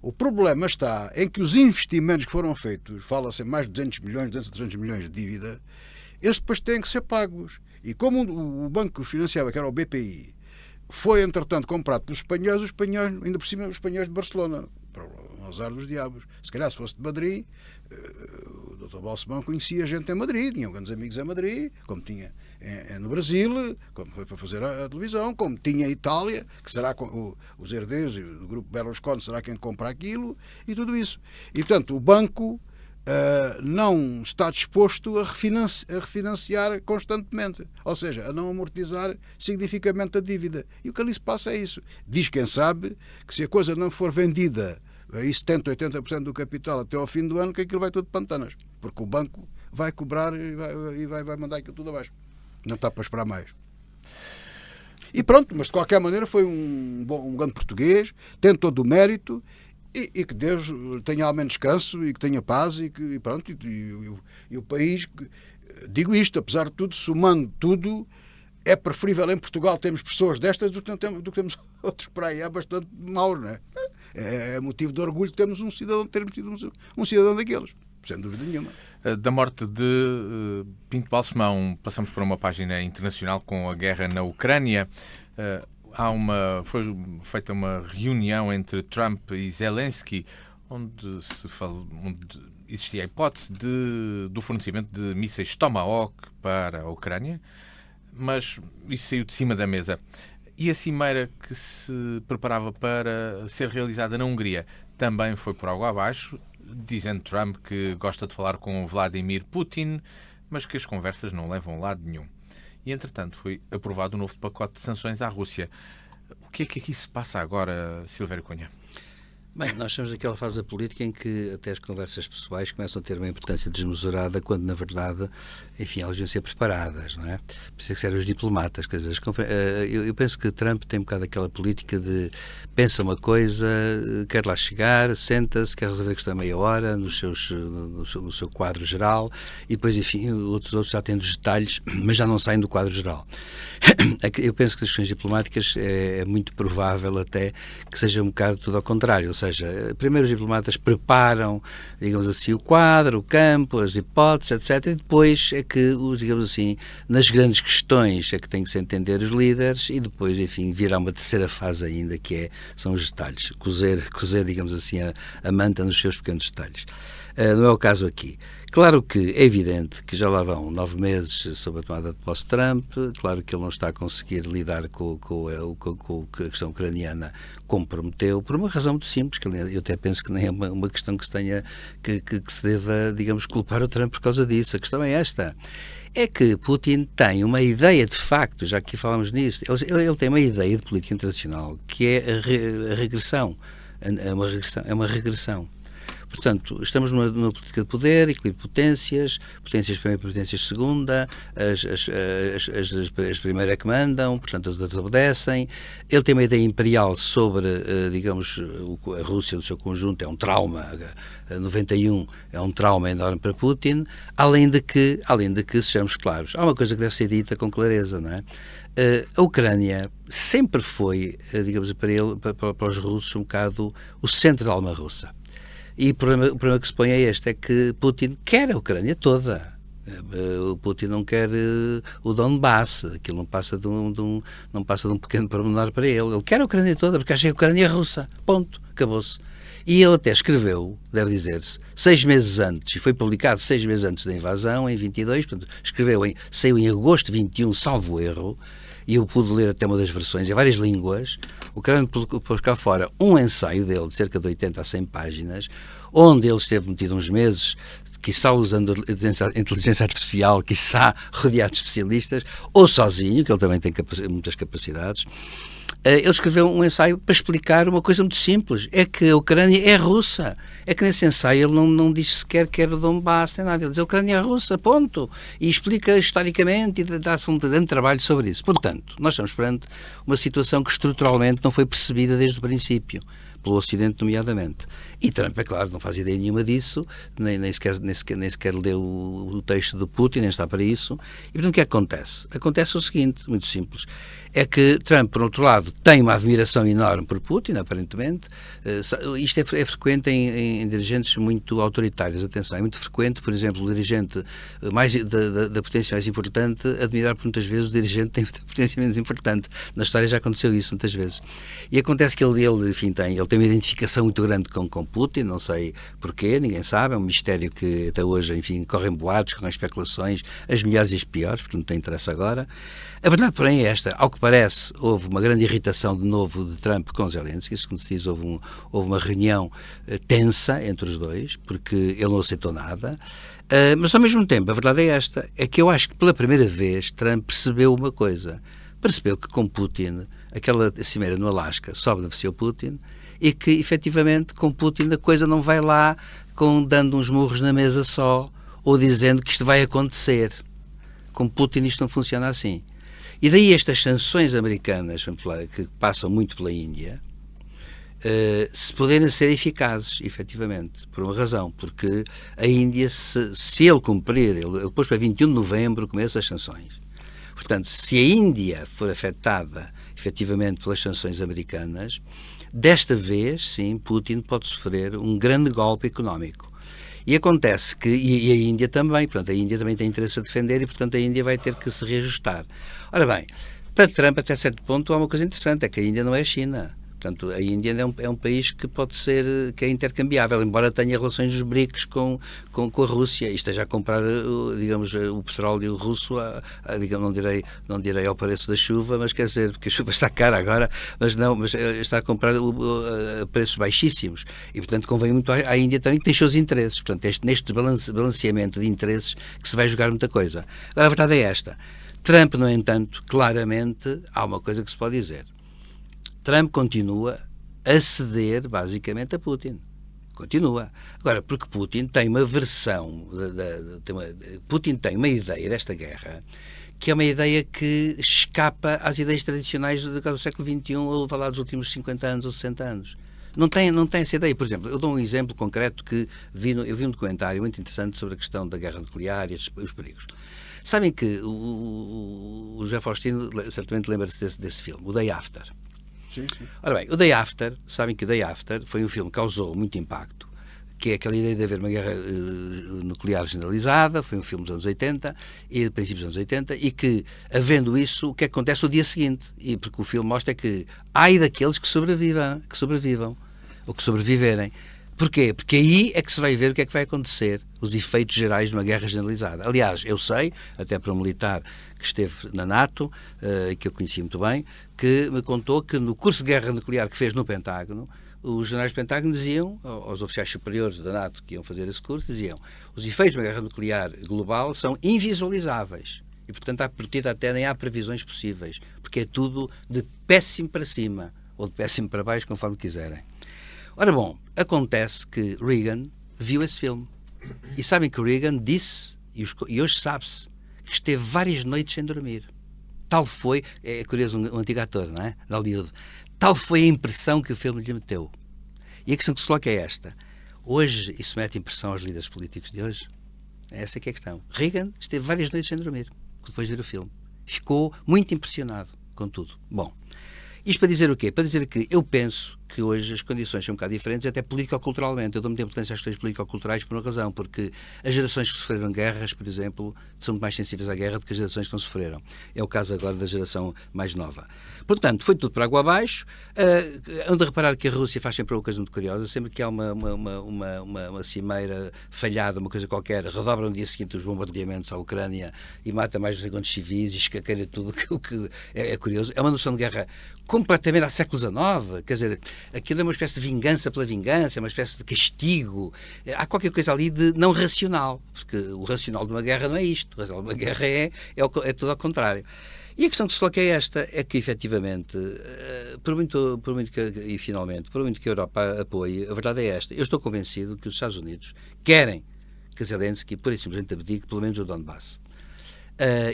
C: O problema está em que os investimentos que foram feitos, fala-se em mais de 200 milhões, 300 milhões de dívida, eles depois têm que ser pagos. E como o banco que os financiava, que era o BPI, foi, entretanto, comprado pelos espanhóis, ainda por cima, os espanhóis de Barcelona, para o azar dos diabos. Se calhar, se fosse de Madrid, o Dr. Balsemão conhecia gente em Madrid, tinha grandes amigos em Madrid, como tinha no Brasil, como foi para fazer a televisão, como tinha em Itália, que será os herdeiros do grupo Berlusconi, será quem compra aquilo, e tudo isso. E, portanto, o banco não está disposto a refinanciar constantemente, ou seja, a não amortizar significativamente a dívida. E o que ali se passa é isso. Diz quem sabe que se a coisa não for vendida aí 70%, 80% do capital até ao fim do ano, que aquilo vai tudo de pantanas, porque o banco vai cobrar e vai mandar aquilo tudo abaixo. Não está para esperar mais. E pronto, mas de qualquer maneira foi um grande português, tem todo o mérito. E que Deus tenha ao menos descanso e que tenha paz e pronto, e o país, digo isto, apesar de tudo, somando tudo, é preferível em Portugal termos pessoas destas do que temos outros por aí. É bastante mau, não é? É motivo de orgulho termos tido um cidadão daqueles, sem dúvida nenhuma.
A: Da morte de Pinto Balsemão, passamos para uma página internacional com a guerra na Ucrânia. Foi feita uma reunião entre Trump e Zelensky, onde existia a hipótese do fornecimento de mísseis Tomahawk para a Ucrânia, mas isso saiu de cima da mesa. E a cimeira que se preparava para ser realizada na Hungria também foi por água abaixo, dizendo Trump que gosta de falar com Vladimir Putin, mas que as conversas não levam a lado nenhum. E, entretanto, foi aprovado um novo pacote de sanções à Rússia. O que é que aqui se passa agora, Silvério Cunha?
B: Bem, nós estamos naquela fase da política em que até as conversas pessoais começam a ter uma importância desmesurada, quando, na verdade, enfim, elas deviam ser preparadas, não é? Por isso é que servem os diplomatas. Quer dizer, eu penso que Trump tem um bocado aquela política de pensa uma coisa, quer lá chegar, senta-se, quer resolver a questão a meia hora, no seu quadro geral, e depois, enfim, outros já têm os detalhes, mas já não saem do quadro geral. Eu penso que as questões diplomáticas é muito provável até que seja um bocado tudo ao contrário, ou seja, primeiro os diplomatas preparam, digamos assim, o quadro, o campo, as hipóteses, etc. E depois é que, digamos assim, nas grandes questões é que tem que se entender os líderes e depois, enfim, virá uma terceira fase ainda, que são os detalhes. Cozer, digamos assim, a manta nos seus pequenos detalhes. Não é o caso aqui. Claro que é evidente que já lá vão 9 meses sob a tomada de posse de Trump, claro que ele não está a conseguir lidar com a questão ucraniana como prometeu, por uma razão muito simples, que eu até penso que nem é uma questão que se tenha, que se deva, digamos, culpar o Trump por causa disso. A questão é esta. É que Putin tem uma ideia de facto, já que aqui falamos nisso, ele tem uma ideia de política internacional que é a regressão. É uma regressão. Portanto, estamos numa política de poder, equilíbrio de potências primeira e potências segunda, as primeiras é que mandam, portanto as outras obedecem. Ele tem uma ideia imperial sobre, digamos, a Rússia no seu conjunto, é um trauma, 91 é um trauma enorme para Putin, além de que, sejamos claros, há uma coisa que deve ser dita com clareza, não é? A Ucrânia sempre foi, digamos, para os russos, um bocado o centro da alma russa. E o problema que se põe é este, é que Putin quer a Ucrânia toda. O Putin não quer o Donbass, aquilo não passa de um pequeno pormenor para ele. Ele quer a Ucrânia toda, porque acha que a Ucrânia é russa. Ponto. Acabou-se. E ele até escreveu, deve dizer-se, 6 meses antes, e foi publicado 6 meses antes da invasão, em 22, portanto, saiu em agosto de 21, salvo erro, e eu pude ler até uma das versões em várias línguas. O Ucrânia pôs cá fora um ensaio dele, de cerca de 80 a 100 páginas, onde ele esteve metido uns meses, quiçá usando a inteligência artificial, quiçá rodeado de especialistas, ou sozinho, que ele também tem muitas capacidades. Ele escreveu um ensaio para explicar uma coisa muito simples, é que a Ucrânia é russa. É que nesse ensaio ele não diz sequer que era o Donbass, nem nada, ele diz a Ucrânia é russa, ponto. E explica historicamente e dá-se um grande trabalho sobre isso. Portanto, nós estamos perante uma situação que estruturalmente não foi percebida desde o princípio, pelo Ocidente nomeadamente. E Trump, é claro, não faz ideia nenhuma disso, nem sequer leu o texto de Putin, nem está para isso. E portanto o que é que acontece? Acontece o seguinte, muito simples, é que Trump, por outro lado, tem uma admiração enorme por Putin, aparentemente. Isto é frequente em dirigentes muito autoritários. Atenção, é muito frequente, por exemplo, o dirigente da potência mais importante admirar muitas vezes o dirigente da potência menos importante. Na história já aconteceu isso muitas vezes. E acontece que ele tem tem uma identificação muito grande com Putin, não sei porquê, ninguém sabe, é um mistério que até hoje, enfim, correm boatos, correm especulações, as melhores e as piores, porque não tem interesse agora. A verdade, porém, é esta. Ao que parece, houve uma grande irritação de novo de Trump com Zelensky, isso que se diz, houve uma reunião tensa entre os dois, porque ele não aceitou nada. Mas, ao mesmo tempo, a verdade é esta, é que eu acho que pela primeira vez Trump percebeu uma coisa. Percebeu que com Putin, aquela cimeira no Alasca só beneficiou Putin e que, efetivamente, com Putin a coisa não vai lá dando uns murros na mesa só ou dizendo que isto vai acontecer. Com Putin isto não funciona assim. E daí estas sanções americanas que passam muito pela Índia se poderem ser eficazes, efetivamente, por uma razão, porque a Índia, se ele cumprir, ele pôs para 21 de novembro começa as sanções. Portanto, se a Índia for afetada, efetivamente, pelas sanções americanas, desta vez, sim, Putin pode sofrer um grande golpe económico. E acontece que, e a Índia também, portanto, a Índia também tem interesse a defender e, portanto, a Índia vai ter que se reajustar. Ora bem, para Trump, até certo ponto, há uma coisa interessante, é que a Índia não é a China. Portanto, a Índia é um país que pode ser, que é intercambiável, embora tenha relações dos BRICS com a Rússia e esteja a comprar, digamos, o petróleo russo, digamos, não direi ao preço da chuva, mas quer dizer, porque a chuva está cara agora, mas está a comprar a preços baixíssimos. E, portanto, convém muito à Índia também que tem os seus interesses. Portanto, neste balanceamento de interesses que se vai jogar muita coisa. Agora, a verdade é esta. Trump, no entanto, claramente, há uma coisa que se pode dizer. Trump continua a ceder, basicamente, a Putin. Continua. Agora, porque Putin tem uma versão, Putin tem uma ideia desta guerra, que é uma ideia que escapa às ideias tradicionais do século XXI ou lá dos últimos 50 anos ou 60 anos. Não tem essa ideia. Por exemplo, eu dou um exemplo concreto que eu vi um documentário muito interessante sobre a questão da guerra nuclear e os perigos. Sabem que o José Faustino certamente lembra-se desse filme, o Day After.
C: Sim, sim.
B: Ora bem, o Day After, sabem que o Day After foi um filme que causou muito impacto, que é aquela ideia de haver uma guerra nuclear generalizada, foi um filme dos anos 80, e princípios dos anos 80, e que, havendo isso, o que acontece no dia seguinte? Porque o filme mostra que há daqueles que sobrevivam, ou que sobreviverem. Porquê? Porque aí é que se vai ver o que é que vai acontecer, os efeitos gerais de uma guerra generalizada. Aliás, eu sei, até para um militar que esteve na NATO, que eu conheci muito bem, que me contou que no curso de guerra nuclear que fez no Pentágono, os generais do Pentágono diziam, aos oficiais superiores da NATO que iam fazer esse curso, diziam: os efeitos de uma guerra nuclear global são invisualizáveis. E, portanto, à partida até nem há previsões possíveis, porque é tudo de péssimo para cima, ou de péssimo para baixo, conforme quiserem. Ora bom, acontece que Reagan viu esse filme. E sabem que Reagan disse, e hoje sabe-se, que esteve várias noites sem dormir. Tal foi, é curioso, um antigo ator, não é? De Hollywood. Tal foi a impressão que o filme lhe meteu. E a questão que se coloca é esta. Hoje, isso mete impressão aos líderes políticos de hoje? Essa é que é a questão. Reagan esteve várias noites sem dormir, depois de ver o filme. Ficou muito impressionado com tudo. Bom, isto para dizer o quê? Para dizer que eu penso que hoje as condições são um bocado diferentes, até político-culturalmente. Eu dou muita importância às questões político-culturais por uma razão, porque as gerações que sofreram guerras, por exemplo, são muito mais sensíveis à guerra do que as gerações que não sofreram. É o caso agora da geração mais nova. Portanto, foi tudo para água abaixo. Ando a reparar que a Rússia faz sempre uma coisa muito curiosa. Sempre que há uma cimeira falhada, uma coisa qualquer, redobra no dia seguinte os bombardeamentos à Ucrânia e mata mais de 50 civis e escaqueira tudo, o que é curioso. É uma noção de guerra completamente há século XIX. Quer dizer, aquilo é uma espécie de vingança pela vingança, é uma espécie de castigo. Há qualquer coisa ali de não racional, porque o racional de uma guerra não é isto. O racional de uma guerra é tudo ao contrário. E a questão que se coloca é esta, é que efetivamente, por muito que a Europa apoie, a verdade é esta. Eu estou convencido que os Estados Unidos querem que Zelensky, por isso simplesmente, abdique pelo menos o Donbass.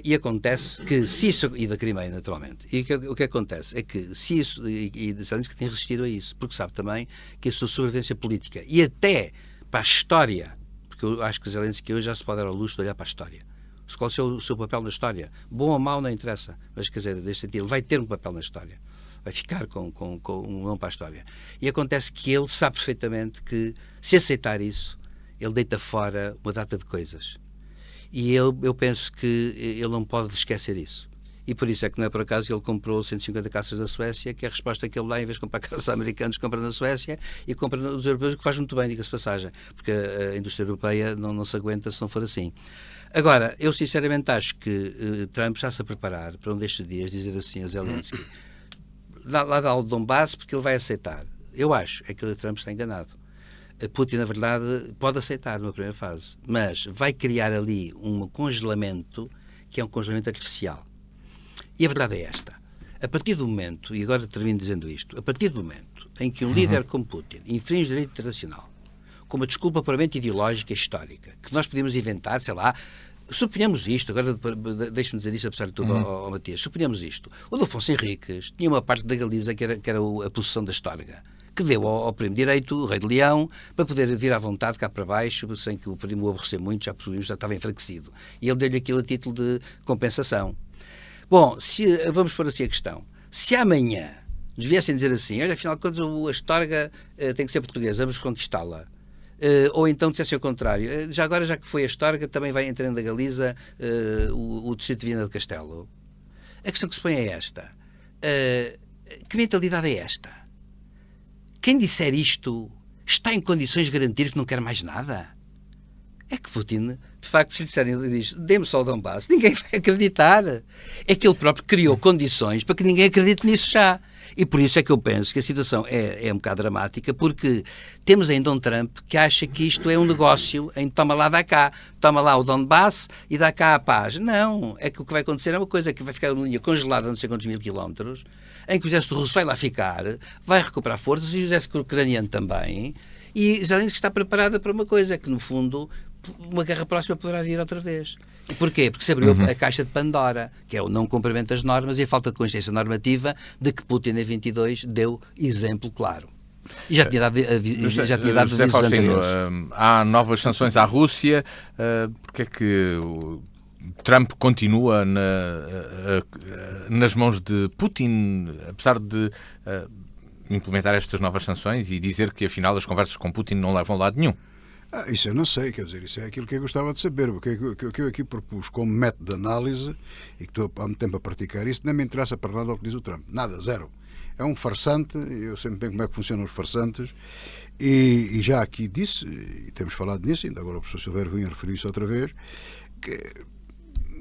B: E acontece que, se isso, e da Crimeia, naturalmente, e o que acontece é que, se isso, e Zelensky tem resistido a isso, porque sabe também que a sua sobrevivência política, e até para a história, porque eu acho que Zelensky hoje já se pode dar ao luxo de olhar para a história. Qual é o seu papel na história? Bom ou mau não interessa, mas quer dizer, deste sentido, ele vai ter um papel na história. Vai ficar com um nome para a história. E acontece que ele sabe perfeitamente que, se aceitar isso, ele deita fora uma data de coisas. E eu penso que ele não pode esquecer isso. E por isso é que não é por acaso que ele comprou 150 caças da Suécia, que é a resposta que ele dá, em vez de comprar caças americanos, compra na Suécia e compra nos europeus, o que faz muito bem, diga-se passagem, porque a indústria europeia não se aguenta se não for assim. Agora, eu sinceramente acho que Trump está-se a preparar para um destes dias dizer assim a Zelensky, lá dá o Donbass porque ele vai aceitar. Eu acho é que o Trump está enganado. Putin, na verdade, pode aceitar numa primeira fase, mas vai criar ali um congelamento que é um congelamento artificial. E a verdade é esta. A partir do momento, e agora termino dizendo isto, a partir do momento em que um líder como Putin infringe o direito internacional, com uma desculpa puramente ideológica e histórica, que nós podemos inventar, sei lá, suponhamos isto, agora deixe-me dizer isto apesar de tudo ao Matias, suponhamos isto. O Dom Afonso Henriques tinha uma parte da Galiza que era a possessão da Astorga, que deu ao primo direito, o rei de Leão, para poder vir à vontade cá para baixo, sem que o primo o aborrecer muito, já estava enfraquecido. E ele deu-lhe aquilo a título de compensação. Bom, vamos pôr assim a questão. Se amanhã nos viessem dizer assim, olha, afinal de contas a Astorga tem que ser portuguesa, vamos conquistá-la. Ou então dissesse ao contrário, já agora, já que foi a Astorga, também vai entrando da Galiza o distrito de Viana do Castelo. A questão que se põe é esta. Que mentalidade é esta? Quem disser isto está em condições de garantir que não quer mais nada? É que Putin, de facto, se lhe disserem, ele diz, dê-me só o Donbass, ninguém vai acreditar. É que ele próprio criou condições para que ninguém acredite nisso já. E por isso é que eu penso que a situação é um bocado dramática, porque temos ainda um Trump que acha que isto é um negócio em toma lá, dá cá, toma lá o Donbass e dá cá a paz. Não, é que o que vai acontecer é uma coisa, é que vai ficar uma linha congelada a não sei quantos mil quilómetros, em que o exército russo vai lá ficar, vai recuperar forças, e o exército ucraniano também, e Zelensky está preparada para uma coisa, que no fundo uma guerra próxima poderá vir outra vez. E porquê? Porque se abriu a caixa de Pandora, que é o não cumprimento das normas e a falta de consciência normativa de que Putin em 22 deu exemplo claro. E já tinha dado
A: José Faustino, há novas sanções à Rússia. Porque é que o Trump continua nas mãos de Putin, apesar de implementar estas novas sanções e dizer que afinal as conversas com Putin não levam a lado nenhum?
C: Isso eu não sei, quer dizer, isso é aquilo que eu gostava de saber. O que eu aqui propus como método de análise, e que estou há muito tempo a praticar, isso não me interessa para nada o que diz o Trump. Nada, zero. É um farsante, eu sei bem como é que funcionam os farsantes, e já aqui disse, e temos falado nisso, ainda agora o professor Silvério vinha referir isso outra vez, que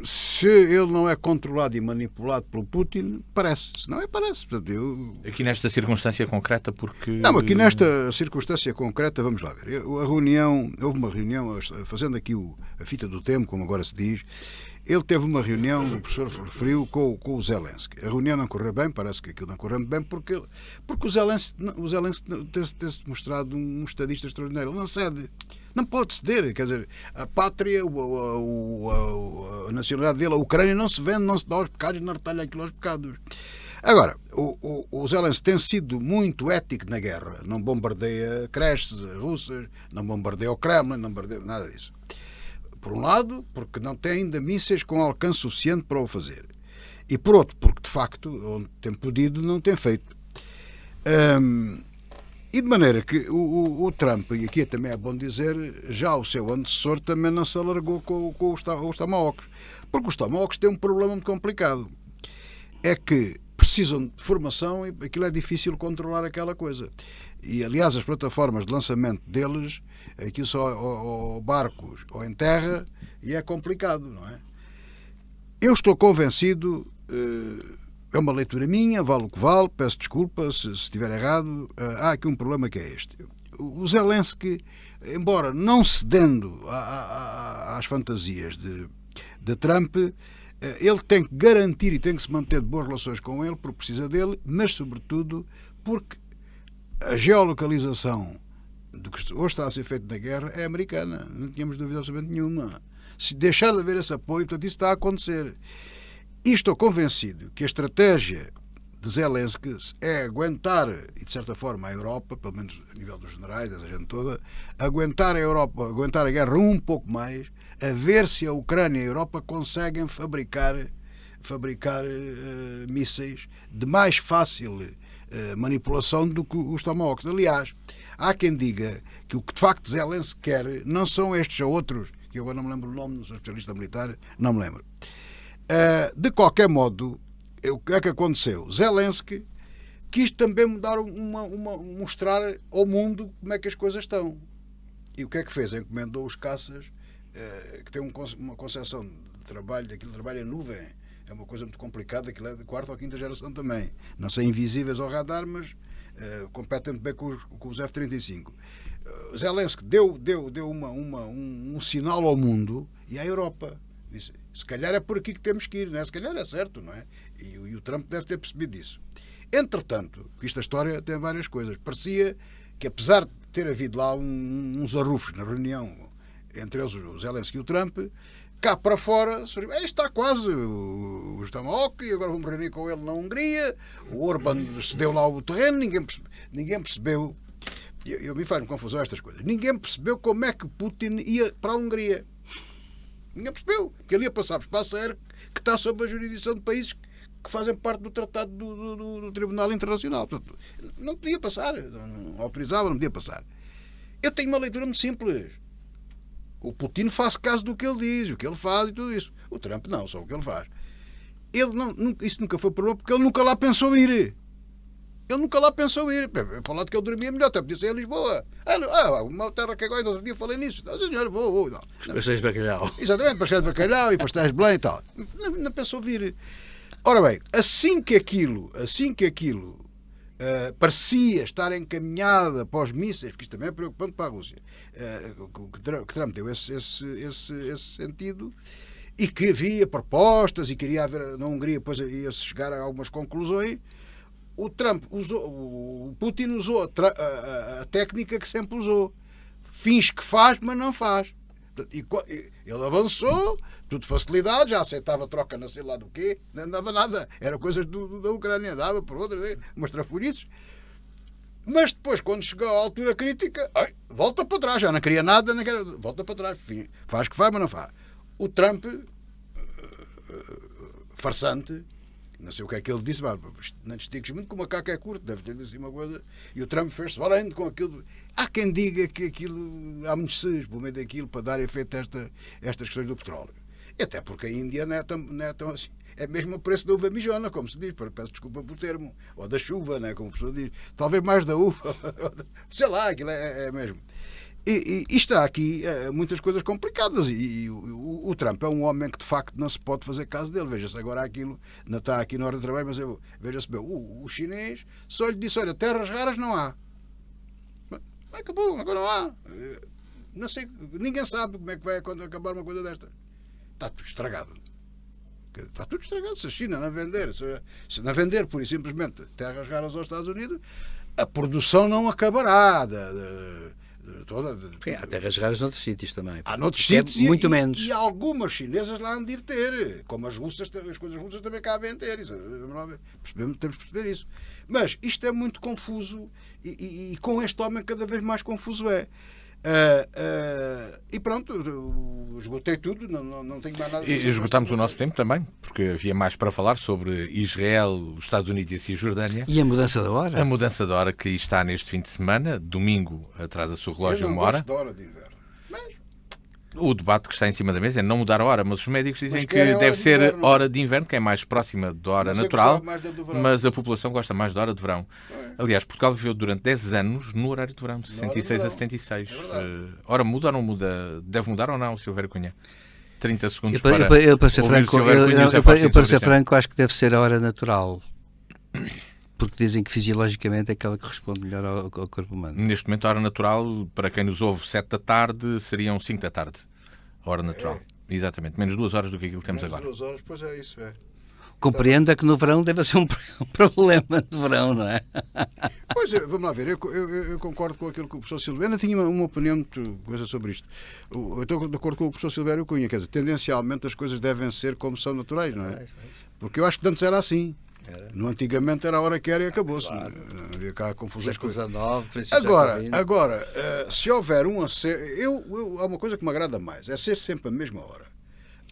C: se ele não é controlado e manipulado pelo Putin, parece. Se não é, parece. Portanto,
A: aqui nesta circunstância concreta, porque...
C: Não, aqui nesta circunstância concreta, vamos lá ver. Houve uma reunião, fazendo aqui a fita do tempo, como agora se diz, ele teve uma reunião, o professor referiu, com o Zelensky. A reunião não correu bem, parece que aquilo não correu bem, porque o Zelensky tem-se mostrado um estadista extraordinário. Ele não cede. Não pode ceder, quer dizer, a pátria, a nacionalidade dele, a Ucrânia, não se vende, não se dá aos pecados, não retalha aquilo aos pecados. Agora, o Zelensky tem sido muito ético na guerra, não bombardeia creches russas, não bombardeia o Kremlin, não bombardeia nada disso. Por um lado, porque não tem ainda mísseis com alcance suficiente para o fazer. E por outro, porque de facto, onde tem podido, não tem feito. E de maneira que o Trump, e aqui também é bom dizer, já o seu antecessor também não se alargou com os Tomahawks. Porque os Tomahawks têm um problema muito complicado. É que precisam de formação e aquilo é difícil controlar aquela coisa. E, aliás, as plataformas de lançamento deles, aqui só ou barcos ou em terra, e é complicado, não é? Eu estou convencido... É uma leitura minha, vale o que vale, peço desculpa se estiver errado. Há aqui um problema que é este. O Zelensky, embora não cedendo às fantasias de Trump, ele tem que garantir e tem que se manter de boas relações com ele, porque precisa dele, mas sobretudo porque a geolocalização do que hoje está a ser feito na guerra é americana. Não tínhamos dúvida absolutamente nenhuma. Se deixar de haver esse apoio, portanto, isso está a acontecer. E estou convencido que a estratégia de Zelensky é aguentar, e de certa forma a Europa, pelo menos a nível dos generais, da gente toda, aguentar a Europa, aguentar a guerra um pouco mais, a ver se a Ucrânia e a Europa conseguem fabricar mísseis de mais fácil manipulação do que os Tomahawks. Aliás, há quem diga que o que de facto Zelensky quer não são estes ou outros, que eu agora não me lembro o nome, não sou especialista militar, não me lembro. De qualquer modo, o que é que aconteceu? Zelensky quis também mostrar ao mundo como é que as coisas estão. E o que é que fez? Encomendou os caças, que tem uma concepção de trabalho, aquilo trabalho em nuvem, é uma coisa muito complicada, aquilo é de quarta ou quinta geração também. Não são invisíveis ao radar, mas competem bem com os F-35. Zelensky deu um sinal ao mundo e à Europa. Disse, se calhar é por aqui que temos que ir, não é? Se calhar é certo, não é? E o Trump deve ter percebido isso. Entretanto, esta história tem várias coisas. Parecia que, apesar de ter havido lá uns arrufos na reunião entre eles, o Zelensky e o Trump, cá para fora, está quase o Stamok, e agora vamos reunir com ele na Hungria, o Orban cedeu lá o terreno, ninguém percebeu. Eu me faz-me confusão estas coisas. Ninguém percebeu como é que Putin ia para a Hungria. Ninguém percebeu que ele ia passar por espaço aéreo que está sob a jurisdição de países que fazem parte do Tratado do Tribunal Internacional. Portanto, não podia passar, não autorizava, não podia passar. Eu tenho uma leitura muito simples. O Putin faz caso do que ele diz, o que ele faz e tudo isso. O Trump não, só o que ele faz. Isso nunca foi problema porque ele nunca lá pensou ir. Ele nunca lá pensou ir. Para o lado que ele dormia melhor, até podia ser em Lisboa. Uma terra que agora, outro dia falei nisso. Senhor, vou.
B: Os pastéis de bacalhau.
C: Exatamente, pastéis de bacalhau e pastéis de Belém e tal. Não pensou vir. Ora bem, assim que aquilo parecia estar encaminhada para os mísseis, porque isto também é preocupante para a Rússia, que Trump deu esse sentido, e que havia propostas e queria haver na Hungria, depois ia-se chegar a algumas conclusões. O Putin usou a técnica que sempre usou. Finge que faz, mas não faz. Ele avançou, tudo facilidade, já aceitava troca, não sei lá do quê, não dava nada, era coisas da Ucrânia, dava por outra, umas trafurices. Mas depois, quando chegou à altura crítica, volta para trás, já não queria nada, volta para trás, faz que faz, mas não faz. O Trump, farsante, não sei o que é que ele disse, não te estiques muito, que o macaco é curto, deve ter dito uma coisa, e o Trump fez-se valendo com aquilo. Há quem diga que aquilo, há muitos seis por meio daquilo para dar efeito a estas questões do petróleo. E até porque a Índia não é tão assim, é mesmo o preço da uva mijona, como se diz, peço desculpa por termo, ou da chuva, né, como a pessoa diz, talvez mais da uva, sei lá, aquilo é mesmo. E está aqui muitas coisas complicadas, e o Trump é um homem que de facto não se pode fazer caso dele. Veja-se agora aquilo, não está aqui na hora de trabalho, mas veja-se bem, o chinês só lhe disse, olha, terras raras não há. Acabou, agora não há. Não sei, ninguém sabe como é que vai quando acabar uma coisa desta. Está tudo estragado. Está tudo estragado. Se a China não vender, se não vender pura e simplesmente terras raras aos Estados Unidos, a produção não acabará
B: Há terras raras noutros sítios também.
C: Há noutros sítios
B: muito menos.
C: E algumas chinesas lá han de ir ter, como as russas, as coisas russas também cabem ter. Isso, temos que perceber isso. Mas isto é muito confuso e com este homem cada vez mais confuso é. E pronto, esgotei tudo, não tenho mais nada a dizer.
A: E esgotámos o nosso tempo também, porque havia mais para falar sobre Israel, os Estados Unidos e a Cisjordânia.
B: E a mudança da hora?
A: A mudança da hora que está neste fim de semana, domingo atrasa-se o relógio uma hora.
C: Eu não gosto da hora de inverno. Mas...
A: O debate que está em cima da mesa é não mudar a hora, mas os médicos dizem que
C: querem
A: deve ser
C: inverno.
A: hora de inverno, que é mais próxima da hora natural,
C: mais da do verão.
A: mas a população gosta mais da hora de verão. Aliás, Portugal viveu durante 10 anos no horário de verão, de 66 a 76. Ora muda ou não muda? Deve mudar ou não, Silvério Cunha? 30 segundos para
B: ser
A: ouvir
B: franco,
A: o Silvério Cunha e o José
B: eu
A: Faustino
B: para
A: sobre
B: ser
A: este
B: franco, acho que deve ser a hora natural. Porque dizem que fisiologicamente é aquela que responde melhor ao corpo humano.
A: Neste momento, a hora natural, para quem nos ouve 7 da tarde, seriam 5 da tarde. A hora natural. Exatamente. Menos 2 horas do que aquilo que temos agora.
C: 2 horas, pois é isso,
B: Compreendo que no verão deve ser um problema de verão, não é?
C: Pois é, vamos lá ver, eu concordo com aquilo que o professor Silvério tinha uma opinião muito coisa sobre isto. Eu estou de acordo com o professor Silvério Cunha, quer dizer, tendencialmente as coisas devem ser como são naturais, não é? Porque eu acho que antes era assim. No antigamente era a hora que era e acabou-se.
B: Claro.
C: Não havia cá confusões. Agora, se houver um acerto, há uma coisa que me agrada mais, é ser sempre a mesma hora.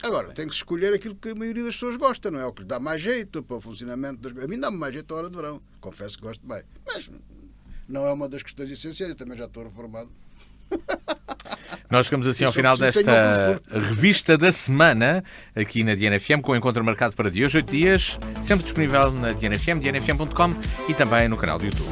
C: Agora, tem que se escolher aquilo que a maioria das pessoas gosta, não é? O que lhe dá mais jeito para o funcionamento das... A mim dá-me mais jeito a hora de verão, confesso que gosto bem. Mas não é uma das questões essenciais, também já estou reformado.
A: Nós chegamos assim ao final desta revista da semana, aqui na DNFM, com o encontro marcado para de hoje, 8 dias, sempre disponível na DNFM, dnfm.com e também no canal do YouTube.